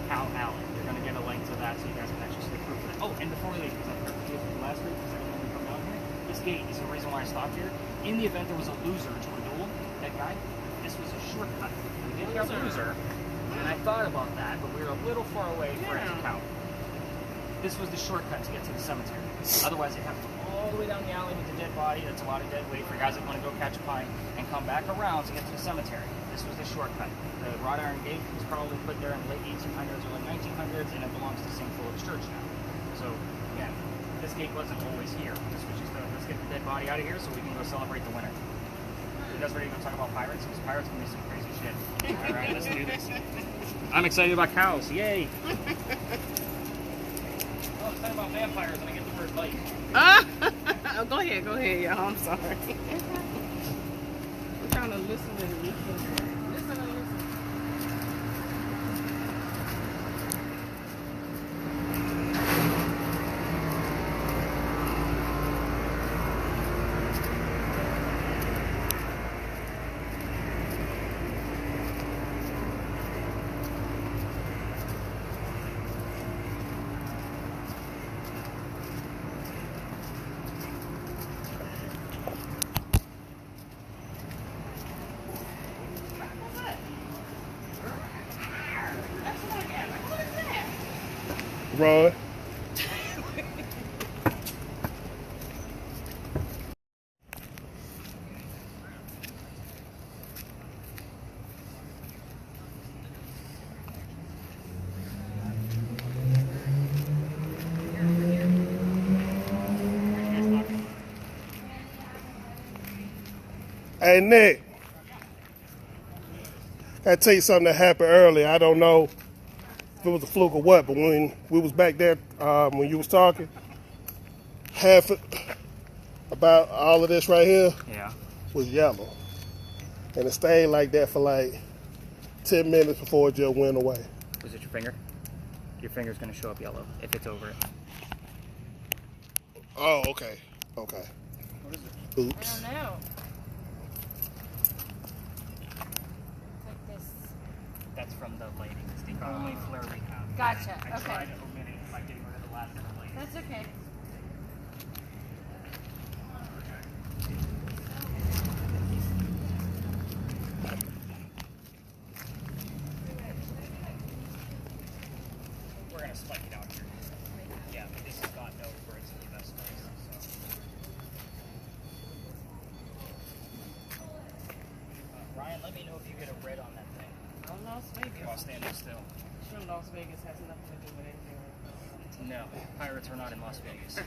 Cow Alley. You're going to get a link to that so you guys can actually see the proof of it. Oh, and before we leave, because I forgot to do it last week, because I didn't know we come down here, this gate is the reason why I stopped here. In the event there was a loser to a duel, that guy, this was a shortcut. We did get a loser, and I thought about that, but we were a little far away for it to count. this was the shortcut to get to the cemetery. Otherwise, they'd have to go all the way down the alley with the dead body. That's a lot of dead weight for guys that want to go catch a pine and come back around to get to the cemetery. This was the shortcut. The wrought iron gate was probably put there in the late 1800s or late 1900s, and it belongs to St. Philip's Church now. So, again, this gate wasn't always here. This was just let's get the dead body out of here so we can go celebrate the winter. You guys ready to go talk about pirates? Because pirates can be some crazy shit. All right, let's do this. I'm excited about cows. Yay! Oh, let's talk about vampires and I get the word bite. Go ahead, y'all. I'm sorry. I'm trying to listen and listen. Listen and listen. Run. Hey, Nick. Gotta tell you something that happened earlier. I don't know if it was a fluke or what, but when we was back there, when you was talking, half it, about all of this right here was yellow. And it stayed like that for like 10 minutes before it just went away. Was it your finger? Your finger's going to show up yellow if it's over it. Oh, okay. Okay. What is it? Oops. I don't know. It's like this. That's from the lady. It's the only flare we have. Gotcha. I Okay. tried omitting it by getting rid of the last of the lady. That's okay. We're going to spike it out here. Yeah, but this is God knows where it's the best place. So. Ryan, let me know if you get a red on that thing. I'm Las Vegas. While standing still. Sure, Las Vegas has nothing to do with anything. No, pirates were not in Las Vegas.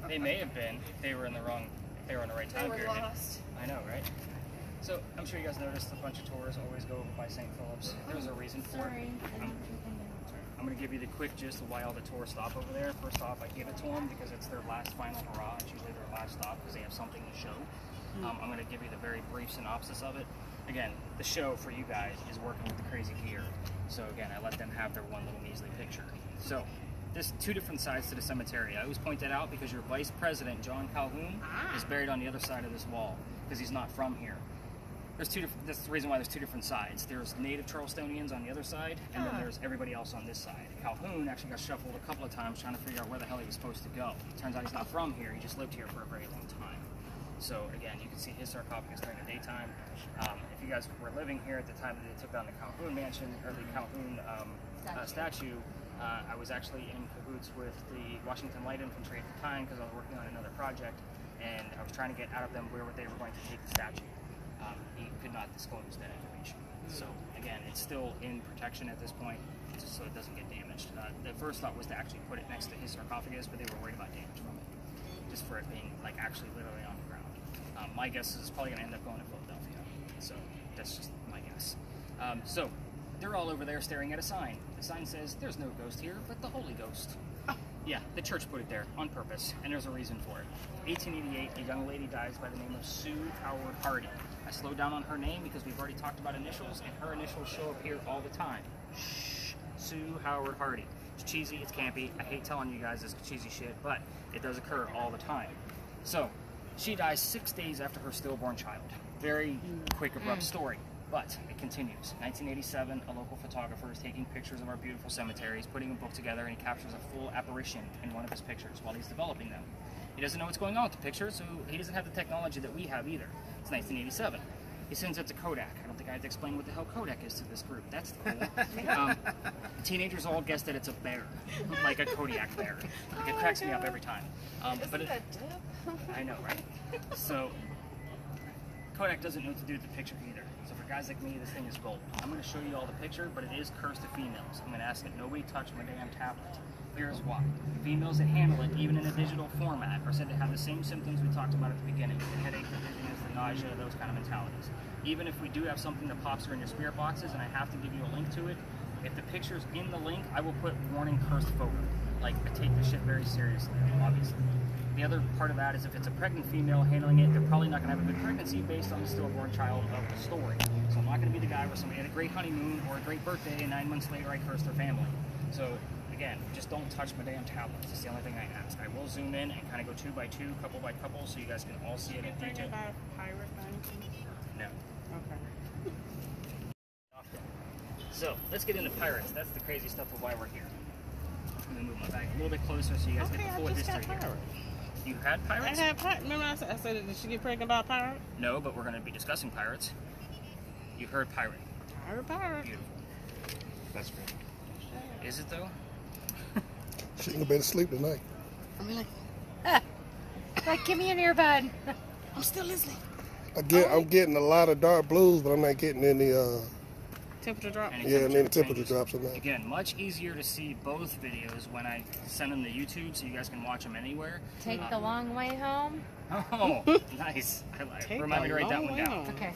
They may have been. They were in the wrong. They were in the right time period. Lost. I know, right? So I'm sure you guys noticed a bunch of tours always go over by St. Philip's. There's a reason for it. I'm going to give you the quick gist of why all the tours stop over there. First off, I give it to them because it's their last final hurrah. It's usually their last stop because they have something to show. I'm going to give you the very brief synopsis of it. Again, the show for you guys is working with the crazy gear. So again, I let them have their one little measly picture. So there's two different sides to the cemetery. I always point that out because your vice president, John Calhoun, is buried on the other side of this wall because he's not from here. There's two different. That's the reason why there's two different sides. There's native Charlestonians on the other side, and then there's everybody else on this side. Calhoun actually got shuffled a couple of times trying to figure out where the hell he was supposed to go. Turns out he's not from here. He just lived here for a very long time. So again, you can see his sarcophagus during the daytime. If you guys were living here at the time that they took down the Calhoun mansion or the Calhoun statue, I was actually in cahoots with the Washington Light Infantry at the time because I was working on another project, and I was trying to get out of them where they were going to take the statue. He could not disclose that information. So again, it's still in protection at this point, just so it doesn't get damaged. The first thought was to actually put it next to his sarcophagus, but they were worried about damage from it, just for it being like actually literally on the ground. My guess is it's probably going to end up going to Philadelphia. So that's just my guess. So they're all over there staring at a sign. The sign says, "There's no ghost here, but the Holy Ghost." Yeah, the church put it there on purpose, and there's a reason for it. 1888, a young lady dies by the name of Sue Howard Hardy. I slowed down on her name because we've already talked about initials, and her initials show up here all the time. Shh. Sue Howard Hardy. It's cheesy, it's campy. I hate telling you guys this cheesy shit, but it does occur all the time. So, she dies 6 days after her stillborn child. Very quick, abrupt story. But it continues. 1987, a local photographer is taking pictures of our beautiful cemeteries, putting a book together, and he captures a full apparition in one of his pictures while he's developing them. He doesn't know what's going on with the picture, so he doesn't have the technology that we have either. It's 1987. He sends it to Kodak. I don't think I have to explain what the hell Kodak is to this group. That's cool. Teenagers all guess that it's a bear, like a Kodiak bear. Like, it cracks me up every time. But it, I know, right? So Kodak doesn't know what to do with the picture either. So for guys like me, this thing is gold. I'm going to show you all the picture, but it is cursed to females. I'm going to ask that nobody touch my damn tablet. Here's why. Females that handle it, even in a digital format, are said to have the same symptoms we talked about at the beginning. The headache, the dizziness, the nausea, those kind of mentalities. Even if we do have something that pops through in your spirit boxes, and I have to give you a link to it, if the picture's in the link, I will put warning cursed photo. Like, I take this shit very seriously, obviously. The other part of that is if it's a pregnant female handling it, they're probably not going to have a good pregnancy based on the stillborn child of the story. So I'm not going to be the guy where somebody had a great honeymoon or a great birthday and 9 months later I cursed their family. So again, just don't touch my damn tablets. That's the only thing I ask. I will zoom in and kind of go 2 by 2, couple by couple, so you guys can all see it in detail. About pirate thing? No. Okay. So let's get into pirates. That's the crazy stuff of why we're here. I'm going to move my bag a little bit closer so you guys get the full history here. You had pirates? I had pirates. Remember I said, did she get pregnant by a pirate? No, but we're going to be discussing pirates. You heard pirate. I heard pirate. Beautiful. That's great. Is it though? She ain't gonna be able to sleep tonight. I mean, Like, give me an earbud. I'm still listening. I'm getting a lot of dark blues, but I'm not getting any. Temperature drop. Any temperature drops in that. Again, much easier to see both videos when I send them to YouTube, so you guys can watch them anywhere. Take the long way home. Oh, nice. Remind me to write that one down. Okay.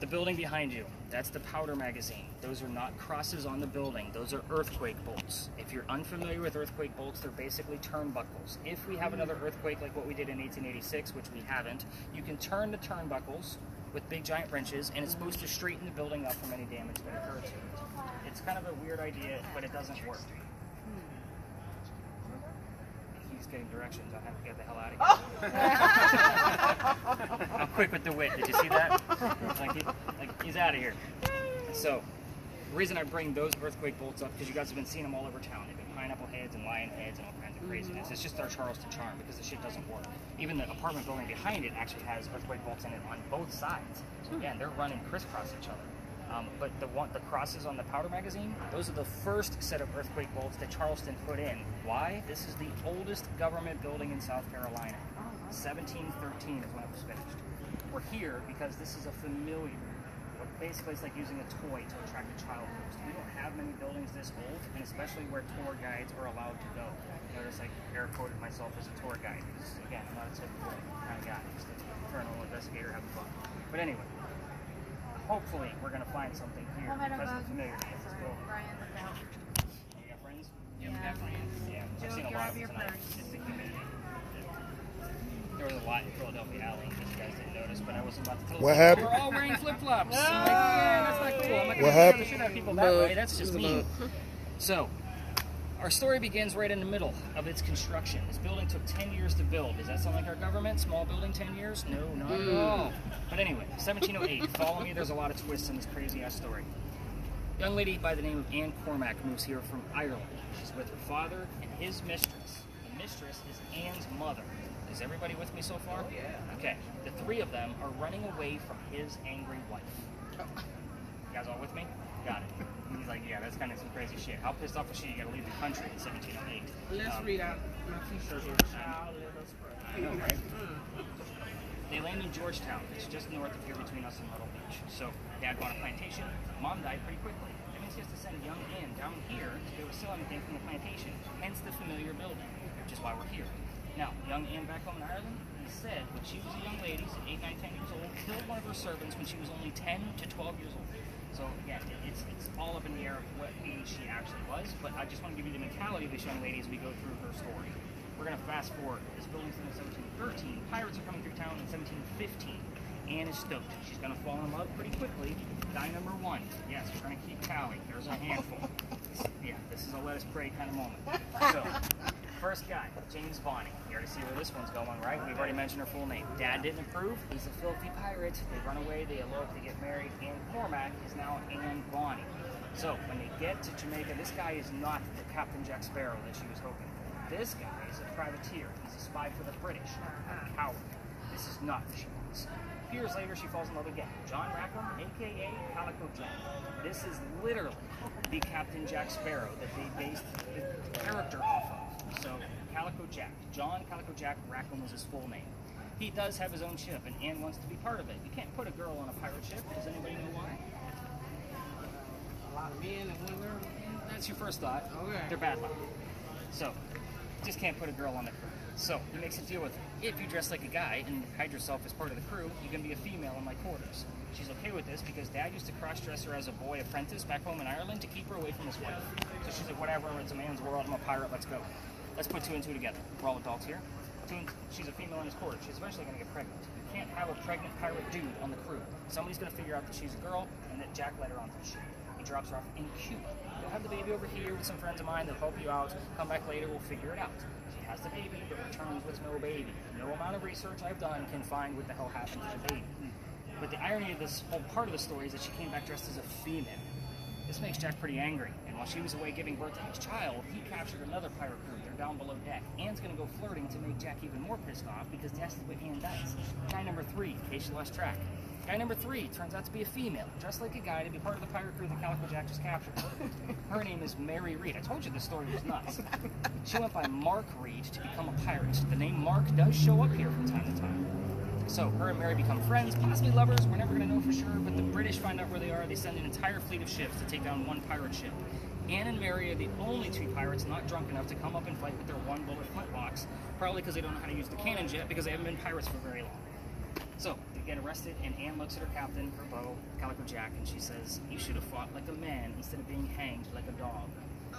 The building behind you, that's the powder magazine. Those are not crosses on the building. Those are earthquake bolts. If you're unfamiliar with earthquake bolts, they're basically turnbuckles. If we have another earthquake like what we did in 1886, which we haven't, you can turn the turnbuckles with big giant wrenches, and it's supposed to straighten the building up from any damage that occurred to it. It's kind of a weird idea, but it doesn't work. He's getting directions on how to get the hell out of here. I'm quick with the wit. Did you see that? Like he's out of here. So, the reason I bring those earthquake bolts up, because you guys have been seeing them all over town. They've been pineapple heads and lion heads and all kinds of craziness. It's just our Charleston charm, because the shit doesn't work. Even the apartment building behind it actually has earthquake bolts in it on both sides. So again, they're running crisscross each other. But the crosses on the powder magazine, those are the first set of earthquake bolts that Charleston put in. Why? This is the oldest government building in South Carolina. 1713 is when it was finished. We're here because this is a familiar. Basically, it's like using a toy to attract a child. We don't have many buildings this old, and especially where tour guides are allowed to go. Notice I air quoted myself as a tour guide because, again, I'm not a typical kind of guy. Just a paranormal investigator having fun. But anyway, hopefully we're going to find something here because of the familiarity of this building. You got friends? Yeah. We got friends. Yeah, I've seen a lot of them tonight. It's the humidity. There was a lot in Philadelphia Alley that you guys didn't notice, but I wasn't about to tell you. What happened? We're all wearing flip-flops. So, like, yeah, that's not cool. I'm not What going happened? to shit out of people that way. That's just mean. So, our story begins right in the middle of its construction. This building took 10 years to build. Does that sound like our government? Small building, 10 years? No, not at all. But anyway, 1708. Follow me. There's a lot of twists in this crazy-ass story. A young lady by the name of Anne Cormack moves here from Ireland. She's with her father and his mistress. The mistress is Anne's mother. Is everybody with me so far? Oh, yeah. Okay. The three of them are running away from his angry wife. You guys all with me? Got it. He's like, yeah, that's kind of some crazy shit. How pissed off was she? You gotta leave the country in 1708. Let's read out my t-shirt here. Child, let us pray. I know, right? They land in Georgetown. It's just north of here between us and Myrtle Beach. So, Dad bought a plantation. Mom died pretty quickly. That means he has to send young Anne down here to be able to sell anything from the plantation. Hence the familiar building, which is why we're here. Now, young Anne back home in Ireland, he said when she was a young lady, so 8, 9, 10 years old, killed one of her servants when she was only 10 to 12 years old. So again, it's all up in the air of what age she actually was, but I just want to give you the mentality of this young lady as we go through her story. We're going to fast forward. This building's in 1713. Pirates are coming through town in 1715. Anne is stoked. She's going to fall in love pretty quickly. Guy number 1. Yes, we're going to keep tally. There's a handful. Yeah, this is a let us pray kind of moment. So, first guy, James Bonnie. You already see where this one's going, right? We've already mentioned her full name. Dad didn't approve. He's a filthy pirate. They run away. They elope. They get married. Anne Cormack is now Anne Bonnie. So, when they get to Jamaica, this guy is not the Captain Jack Sparrow that she was hoping for. This guy is a privateer. He's a spy for the British. A coward. This is not who she wants. A few years later, she falls in love again. John Rackham, aka Calico Jack. This is literally the Captain Jack Sparrow that they based the character off of. So, Calico Jack. John Calico Jack Rackham was his full name. He does have his own ship, and Anne wants to be part of it. You can't put a girl on a pirate ship. Does anybody know why? A lot of men and one girl. That's your first thought. Okay. They're bad luck. So, just can't put a girl on the crew. So, he makes a deal with her. If you dress like a guy and hide yourself as part of the crew, you can be a female in my quarters. She's okay with this because Dad used to cross-dress her as a boy apprentice back home in Ireland to keep her away from his wife. So she's like, whatever, it's a man's world, I'm a pirate, let's go. Let's put two and two together. We're all adults here. She's a female in his quarters. She's eventually going to get pregnant. You can't have a pregnant pirate dude on the crew. Somebody's going to figure out that she's a girl and that Jack let her onto the ship. He drops her off in Cuba. You'll have the baby over here with some friends of mine. They'll help you out. Come back later. We'll figure it out. She has the baby, but returns with no baby. No amount of research I've done can find what the hell happened to the baby. But the irony of this whole part of the story is that she came back dressed as a female. This makes Jack pretty angry, and while she was away giving birth to his child, he captured another pirate crew. They're down below deck. Anne's gonna go flirting to make Jack even more pissed off because that's what Anne does. Guy number 3, in case you lost track. Guy number 3 turns out to be a female, dressed like a guy to be part of the pirate crew that Calico Jack just captured. Her name is Mary Reed. I told you this story was nuts. She went by Mark Reed to become a pirate. The name Mark does show up here from time to time. So her and Mary become friends, possibly lovers, we're never going to know for sure, but the British find out where they are. They send an entire fleet of ships to take down one pirate ship. Anne and Mary are the only 2 pirates not drunk enough to come up and fight with their 1-bullet flintlocks, probably because they don't know how to use the cannons yet, because they haven't been pirates for very long. So they get arrested, and Anne looks at her captain, her beau, Calico Jack, and she says, "You should have fought like a man instead of being hanged like a dog."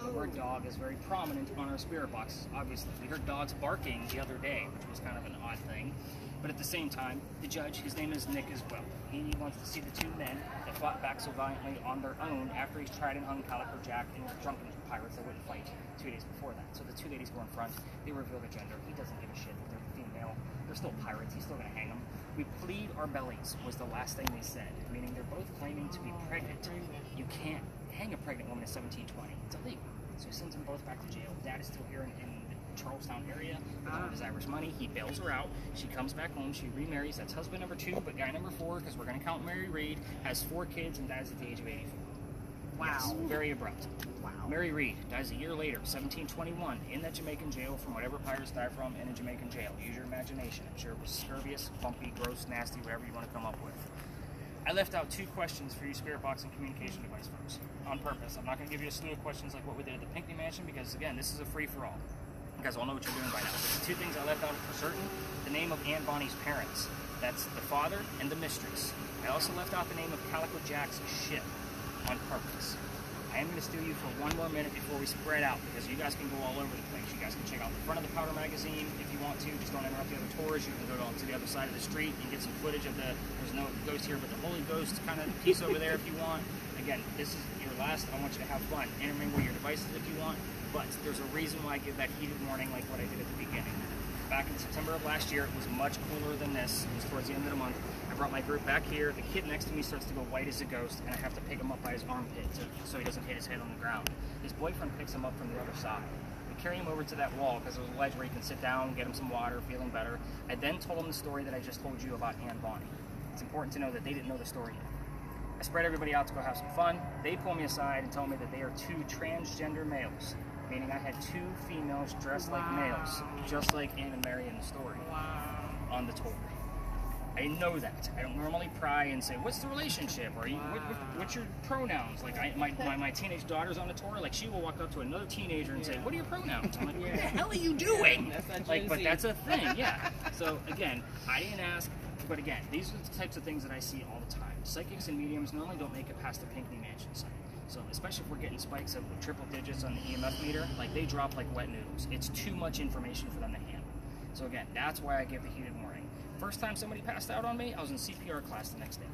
The word dog is very prominent on our spirit boxes, obviously. We heard dogs barking the other day, which was kind of an odd thing. But at the same time, the judge, his name is Nick as well. He wants to see the 2 men that fought back so valiantly on their own after he's tried and hung Calico Jack and drunken pirates that wouldn't fight 2 days before that. So the 2 ladies go in front, they reveal their gender. He doesn't give a shit that they're female. They're still pirates, he's still gonna hang them. We plead our bellies was the last thing they said, meaning they're both claiming to be pregnant. You can't hang a pregnant woman at 17-20. It's illegal. So he sends them both back to jail. Dad is still here in the Charlestown area with all of his Irish money. He bails her out. She comes back home. She remarries. That's husband number 2, but guy number 4, because we're going to count Mary Reed, has 4 kids and dies at the age of 84. Wow. Yes, very abrupt. Wow. Mary Reed dies a year later, 1721, in that Jamaican jail from whatever pirates die from in a Jamaican jail. Use your imagination. I'm sure it was scurvious, bumpy, gross, nasty, whatever you want to come up with. I left out 2 questions for you spirit box and communication device folks on purpose. I'm not going to give you a slew of questions like what we did at the Pinckney Mansion because, again, this is a free-for-all. You guys all know what you're doing by now. But the 2 things I left out for certain, the name of Anne Bonny's parents. That's the father and the mistress. I also left out the name of Calico Jack's ship on purpose. I am going to steal you for 1 more minute before we spread out because you guys can go all over the place. You guys can check out the front of the Powder magazine if you want to. Just don't interrupt the other tours. You can go to the other side of the street and get some footage of there's no ghost here, but the Holy Ghost kind of piece over there if you want. Again, this is your last. I want you to have fun. Intermingle your devices if you want, but there's a reason why I give that heated warning like what I did at the beginning. Back in September of last year, it was much cooler than this. It was towards the end of the month. I brought my group back here. The kid next to me starts to go white as a ghost, and I have to pick him up by his armpit so he doesn't hit his head on the ground. His boyfriend picks him up from the other side. We carry him over to that wall because there's a ledge where he can sit down, get him some water, feeling better. I then told him the story that I just told you about Anne Bonny. It's important to know that they didn't know the story yet. I spread everybody out to go have some fun. They pull me aside and tell me that they are 2 transgender males, meaning I had 2 females dressed like males, just like Anne and Mary in the story on the tour. I know that. I don't normally pry and say, what's the relationship? Or what's your pronouns? Like my teenage daughter's on the tour, like she will walk up to another teenager and say, what are your pronouns? I'm like, what the hell are you doing? But that's a thing, yeah. So again, I didn't ask, but again, these are the types of things that I see all the time. Psychics and mediums normally don't make it past the Pinckney Mansion site. So especially if we're getting spikes of triple digits on the EMF meter, like they drop like wet noodles. It's too much information for them to handle. So again, that's why I give the heated warning. First time somebody passed out on me, I was in CPR class the next day.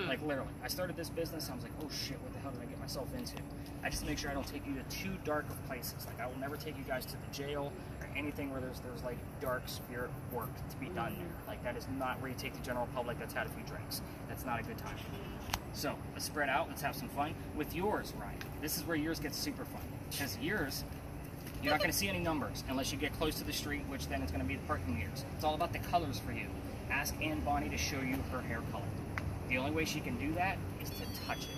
Like literally. I started this business, I was like, oh shit, what the hell did I get myself into? I just make sure I don't take you to too dark of places. Like I will never take you guys to the jail or anything where there's like dark spirit work to be done there. Like that is not where you take the general public that's had a few drinks. That's not a good time. So let's spread out, let's have some fun. With yours, Ryan, this is where yours gets super fun. Because yours, you're not going to see any numbers unless you get close to the street, which then it's going to be the parking meters. It's all about the colors for you. ask Aunt Bonnie to show you her hair color. The only way she can do that is to touch it.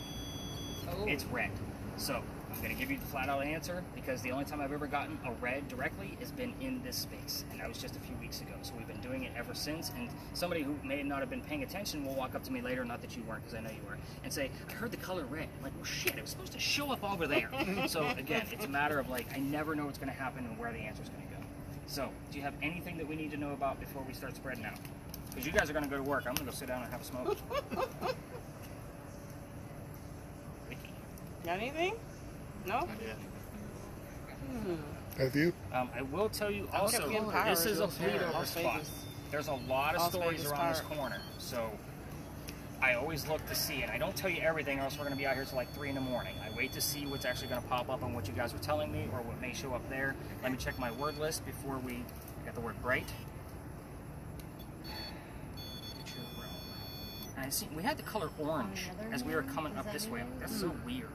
Oh. It's red. So I'm going to give you the flat out answer because the only time I've ever gotten a red directly has been in this space, and that was just a few weeks ago. So we've been doing it ever since, and somebody who may not have been paying attention will walk up to me later, not that you weren't because I know you were, and say, I heard the color red. I'm like, well shit, it was supposed to show up over there. So again, it's a matter of like, I never know what's going to happen and where the answer's going to go. So do you have anything that we need to know about before we start spreading out? Because you guys are going to go to work. I'm going to go sit down and have a smoke. Vicky. Got anything? No? Have you? I will tell you I also, kept getting tired this is a of those bleed over Las spot. Vegas. There's a lot of Las stories Vegas around this Park. corner, so I always look to see, and I don't tell you everything or else we're going to be out here till like 3 in the morning. I wait to see what's actually going to pop up on what you guys are telling me or what may show up there. Let me check my word list before we got the word bright. And I see we had the color orange as we were coming up this way. That's so weird.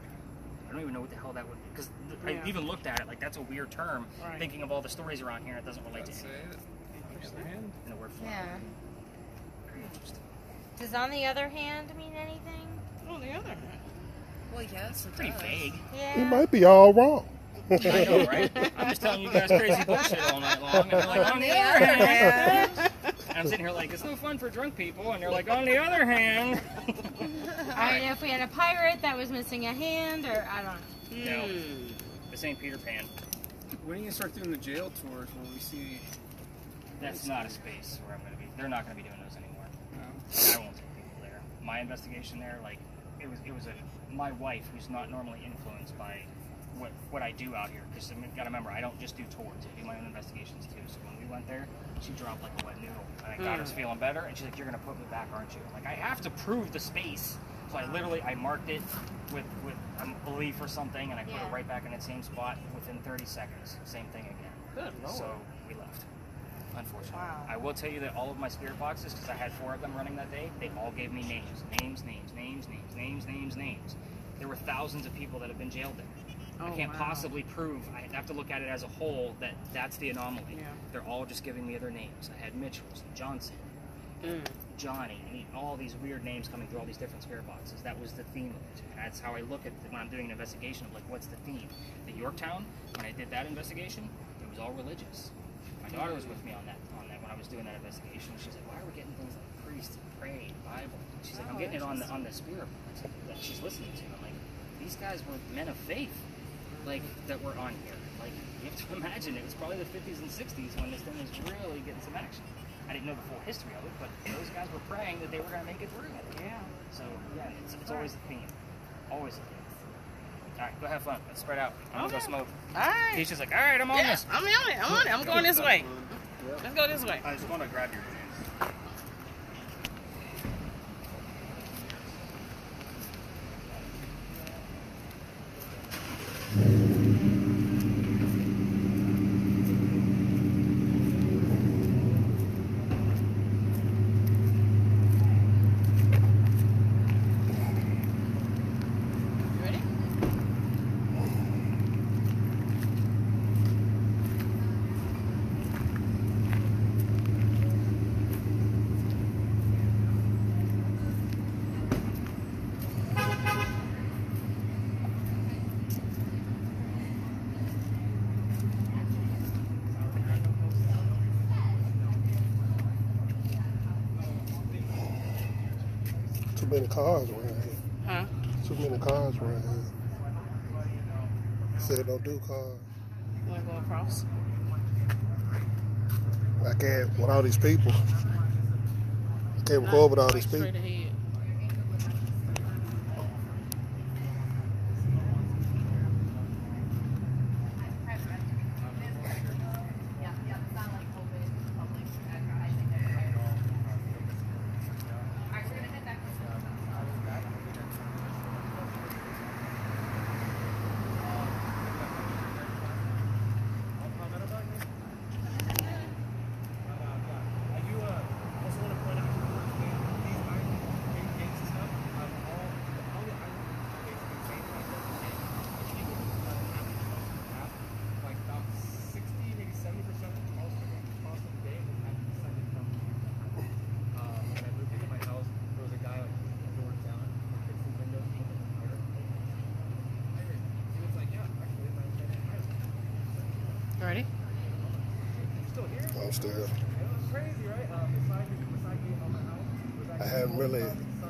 I don't even know what the hell that would be because I even looked at it like that's a weird term. Right. Thinking of all the stories around here, it doesn't relate to That's anything. it. In the word form. Yeah. Very interesting. Does on the other hand mean anything? On the other hand. Well, yes, it Pretty does. vague. It Yeah. might be all wrong. I know, right? I'm just telling you guys crazy bullshit all night long, and they're like, on the other hand. And I'm sitting here like, it's no fun for drunk people, and they're like, on the other hand. I don't know if we had a pirate that was missing a hand, or I don't know. No, this ain't Peter Pan. When are you gonna start doing the jail tours where we see? That's not a space where I'm going to be. They're not going to be doing those anymore. No. I won't take people there. My investigation there, like, it was my wife, who's not normally influenced by what I do out here, because you got to remember, I don't just do tours, I do my own investigations too. So when we went there, she dropped like a wet noodle, and I got her feeling better, and she's like, you're gonna put me back, aren't you? I'm like, I have to prove the space. So I marked it with a leaf or something, and I put it right back in that same spot within 30 seconds. Same thing again. Good Lord. So we left, unfortunately. Wow. I will tell you that all of my spirit boxes, because I had 4 of them running that day, they all gave me names. There were thousands of people that have been jailed there. I Oh, can't wow. possibly prove, I have to look at it as a whole, that that's the anomaly. Yeah. They're all just giving me other names. I had Mitchell's, Johnson, Johnny, and all these weird names coming through all these different spirit boxes. That was the theme of it. And that's how I look at it when I'm doing an investigation of like, what's the theme? The Yorktown, when I did that investigation, it was all religious. My daughter was with me on that when I was doing that investigation. She's like, why are we getting things like priest, pray, Bible? She's like, I'm getting it on the spirit box that she's listening to. I'm like, these guys were men of faith, like, that were on here. Like, you have to imagine it was probably the 50s and 60s when this thing was really getting some action. I didn't know the full history of it, but those guys were praying that they were going to make it through. Yeah. So, yeah, it's always a theme. Always a theme. All right, go have fun. Let's spread out. I'm going to go smoke. All right. He's just like, all right, I'm on this. I'm on it. I'm going this way. Let's go this way. I just want to grab your hands. You ready? Too many cars around here. Huh? Too many cars around here. Said don't do cars. You want to go across? I can't with all these people. I can't record with all these people. Straight ahead. Ready? I'm still. Crazy, right? Beside gate on my house. I haven't really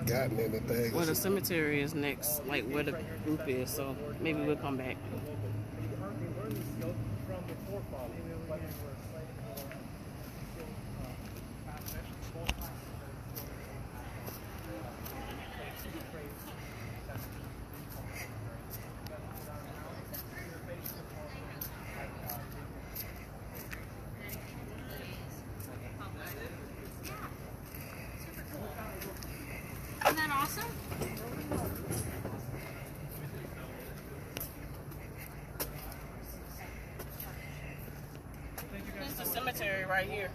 gotten anything. Well, the cemetery is next, like where the group is, so maybe we'll come back. Learning skills from the forefathers. Whether it was Isn't that awesome? This is the cemetery right here.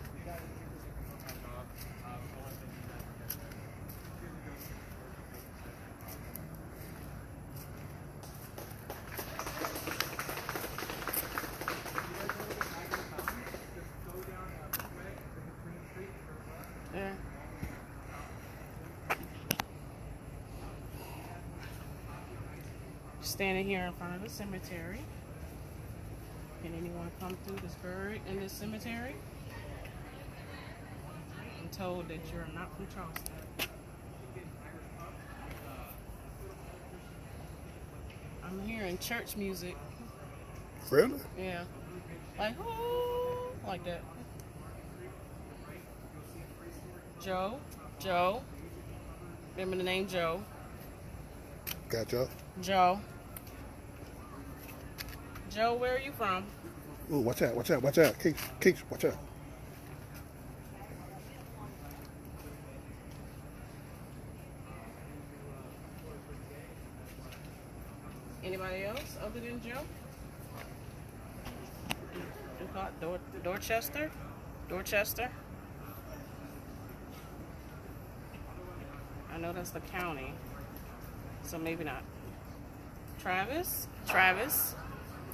Yeah. Standing here in front of the cemetery. Can anyone come through this buried in this cemetery? I'm told that you're not from Charleston. I'm hearing church music. Really? Yeah. Like, oh, like that. Joe. Joe. Remember the name Joe? Gotcha. Joe. Joe, where are you from? Ooh, watch out, watch out, watch out. Keith, watch out. Anybody else other than Joe? You call it Dorchester? Dorchester? I know that's the county, so maybe not. Travis? Travis?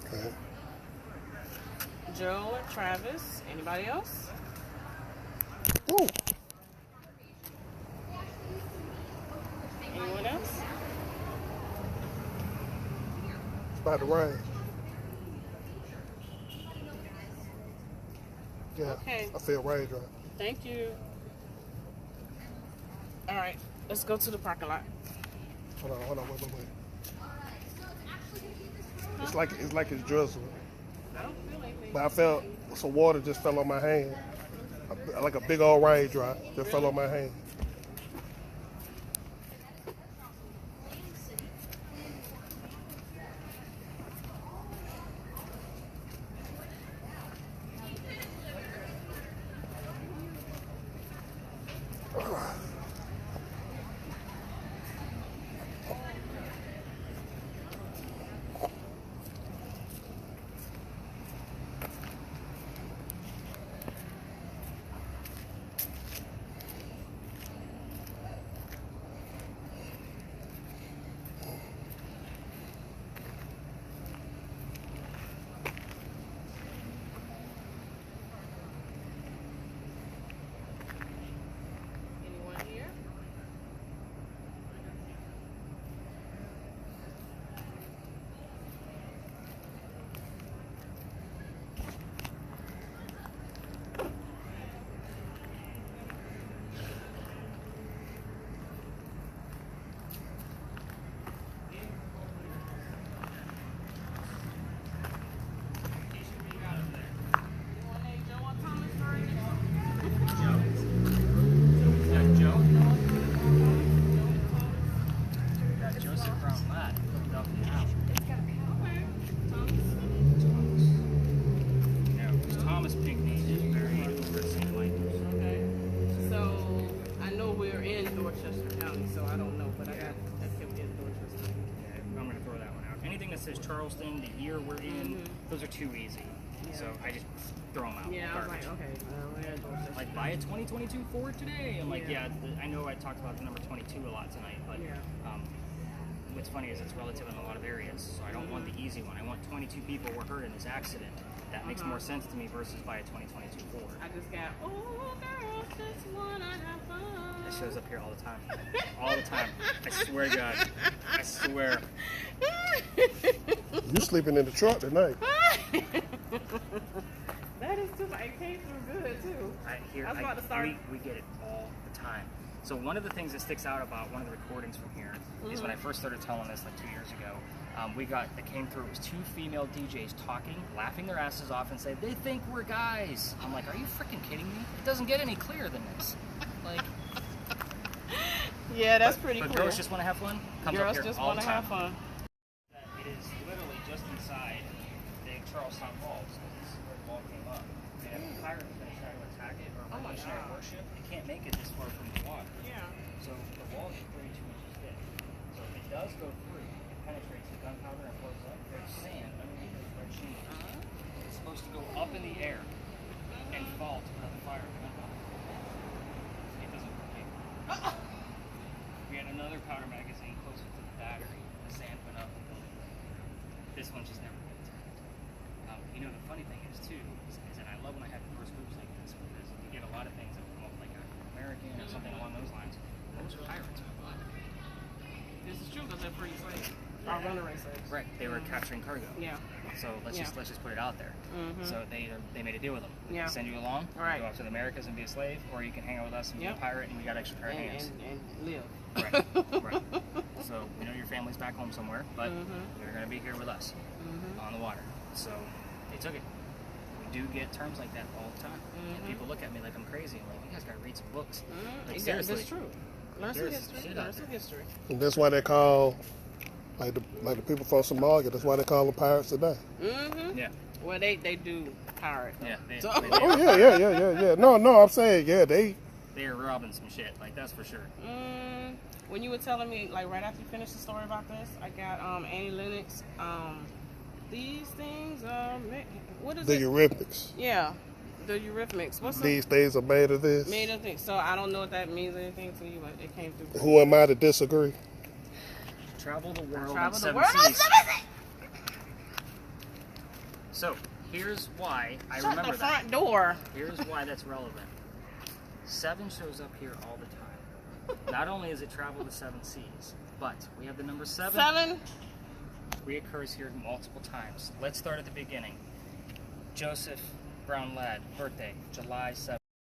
Okay. Joe and Travis. Anybody else? Ooh. Anyone else? It's about to rain. Yeah. Okay. I feel raindrop. Thank you. All right, let's go to the parking lot. Hold on, wait. It's like it's drizzling. I don't feel anything. But I felt some water just fell on my hand. Like a big old raindrop just fell on my hand. Anyone here? Anyone named Joe or Thomas already? Got Joseph Brown Ladd hooked up now. No, it's Thomas Pinkney is buried over at St. Michael's. Okay. So I know we're in Dorchester County, so I don't know, but I got activity in Dorchester. Yeah, I'm gonna throw that one out. Anything that says Charleston, the year we're in, those are too easy. So I just throw them out. Yeah, I was Garbage. like, okay, we're in Dorchester. Like, buy a 2022 Ford today. I'm like, Yeah. I know I talked about the number 22 a lot tonight, but Yeah. what's funny is it's relative in a lot of areas, so I don't want the easy one. I want 22 people were hurt in this accident. That makes more sense to me versus buy a 2022 Ford. I just got, oh, girl, just wanna have fun. It shows up here all the time. All the time. I swear to God. I swear. You sleeping in the truck tonight. That is too much. It came through good too. I was about to start. We get it all the time. So one of the things that sticks out about one of the recordings from here is when I first started telling this like 2 years ago, that came through, it was 2 female DJs talking, laughing their asses off and saying, they think we're guys. I'm like, are you freaking kidding me? It doesn't get any clearer than this. Like, yeah, that's pretty but clear. girls just want to have fun? Comes Girls up here just all want the to time. have fun. It is literally just inside the Charlestown Falls. This is where the wall came up. And if a pirate is going to try to attack it or missionary worship, it can't make it this far from the water. Yeah. So the wall is 32 inches thick. So if it does go through, it penetrates the gunpowder and blows up. There's sand underneath those red shingles. It's supposed to go up in the air and fall to where the fire comes out. It doesn't work. We had another powder magazine closer to the battery. The sand went up. This one just never got attacked. You know, the funny thing is too, is that I love when I have first groups like this because you get a lot of things that come up like African American or something along those lines. Those are pirates. This is true because they're pretty slaves. Our runaway slaves. Right. They were capturing cargo. Yeah. So let's just put it out there. So they made a deal with them. We can send you along, Right. go out to the Americas and be a slave, or you can hang out with us and be a pirate and we got extra pair of hands. And live. Right. So we know your family's back home somewhere, but you're going to be here with us on the water. So they took it. We do get terms like that all the time. And people look at me like I'm crazy. I'm like, you guys got to read some books. Like, seriously. That's true. Learn some There's history. shit Learn out some there. history. And that's why they call, like the people from Somalia, that's why they call them pirates today. Yeah. Well, they do pirate. Though. Yeah. So- Oh, yeah. No, I'm saying, yeah, they They're robbing some shit. Like, that's for sure. When you were telling me, like right after you finished the story about this, I got Annie Lennox. These things, what is the it? Eurythmics. Yeah, the Eurythmics. What's These things are made of this. made of things? So I don't know if that means anything to you, but it came through. Who am I to disagree? Travel the world Travel on the 7 world on seas. 7 seas. So, here's why I Shut remember the that. front door. Here's why that's relevant. 7 shows up here all the time. Not only has it traveled the 7 seas, but we have the number 7. 7. Reoccurs here multiple times. Let's start at the beginning. Joseph Brown Ladd, birthday, July 7th.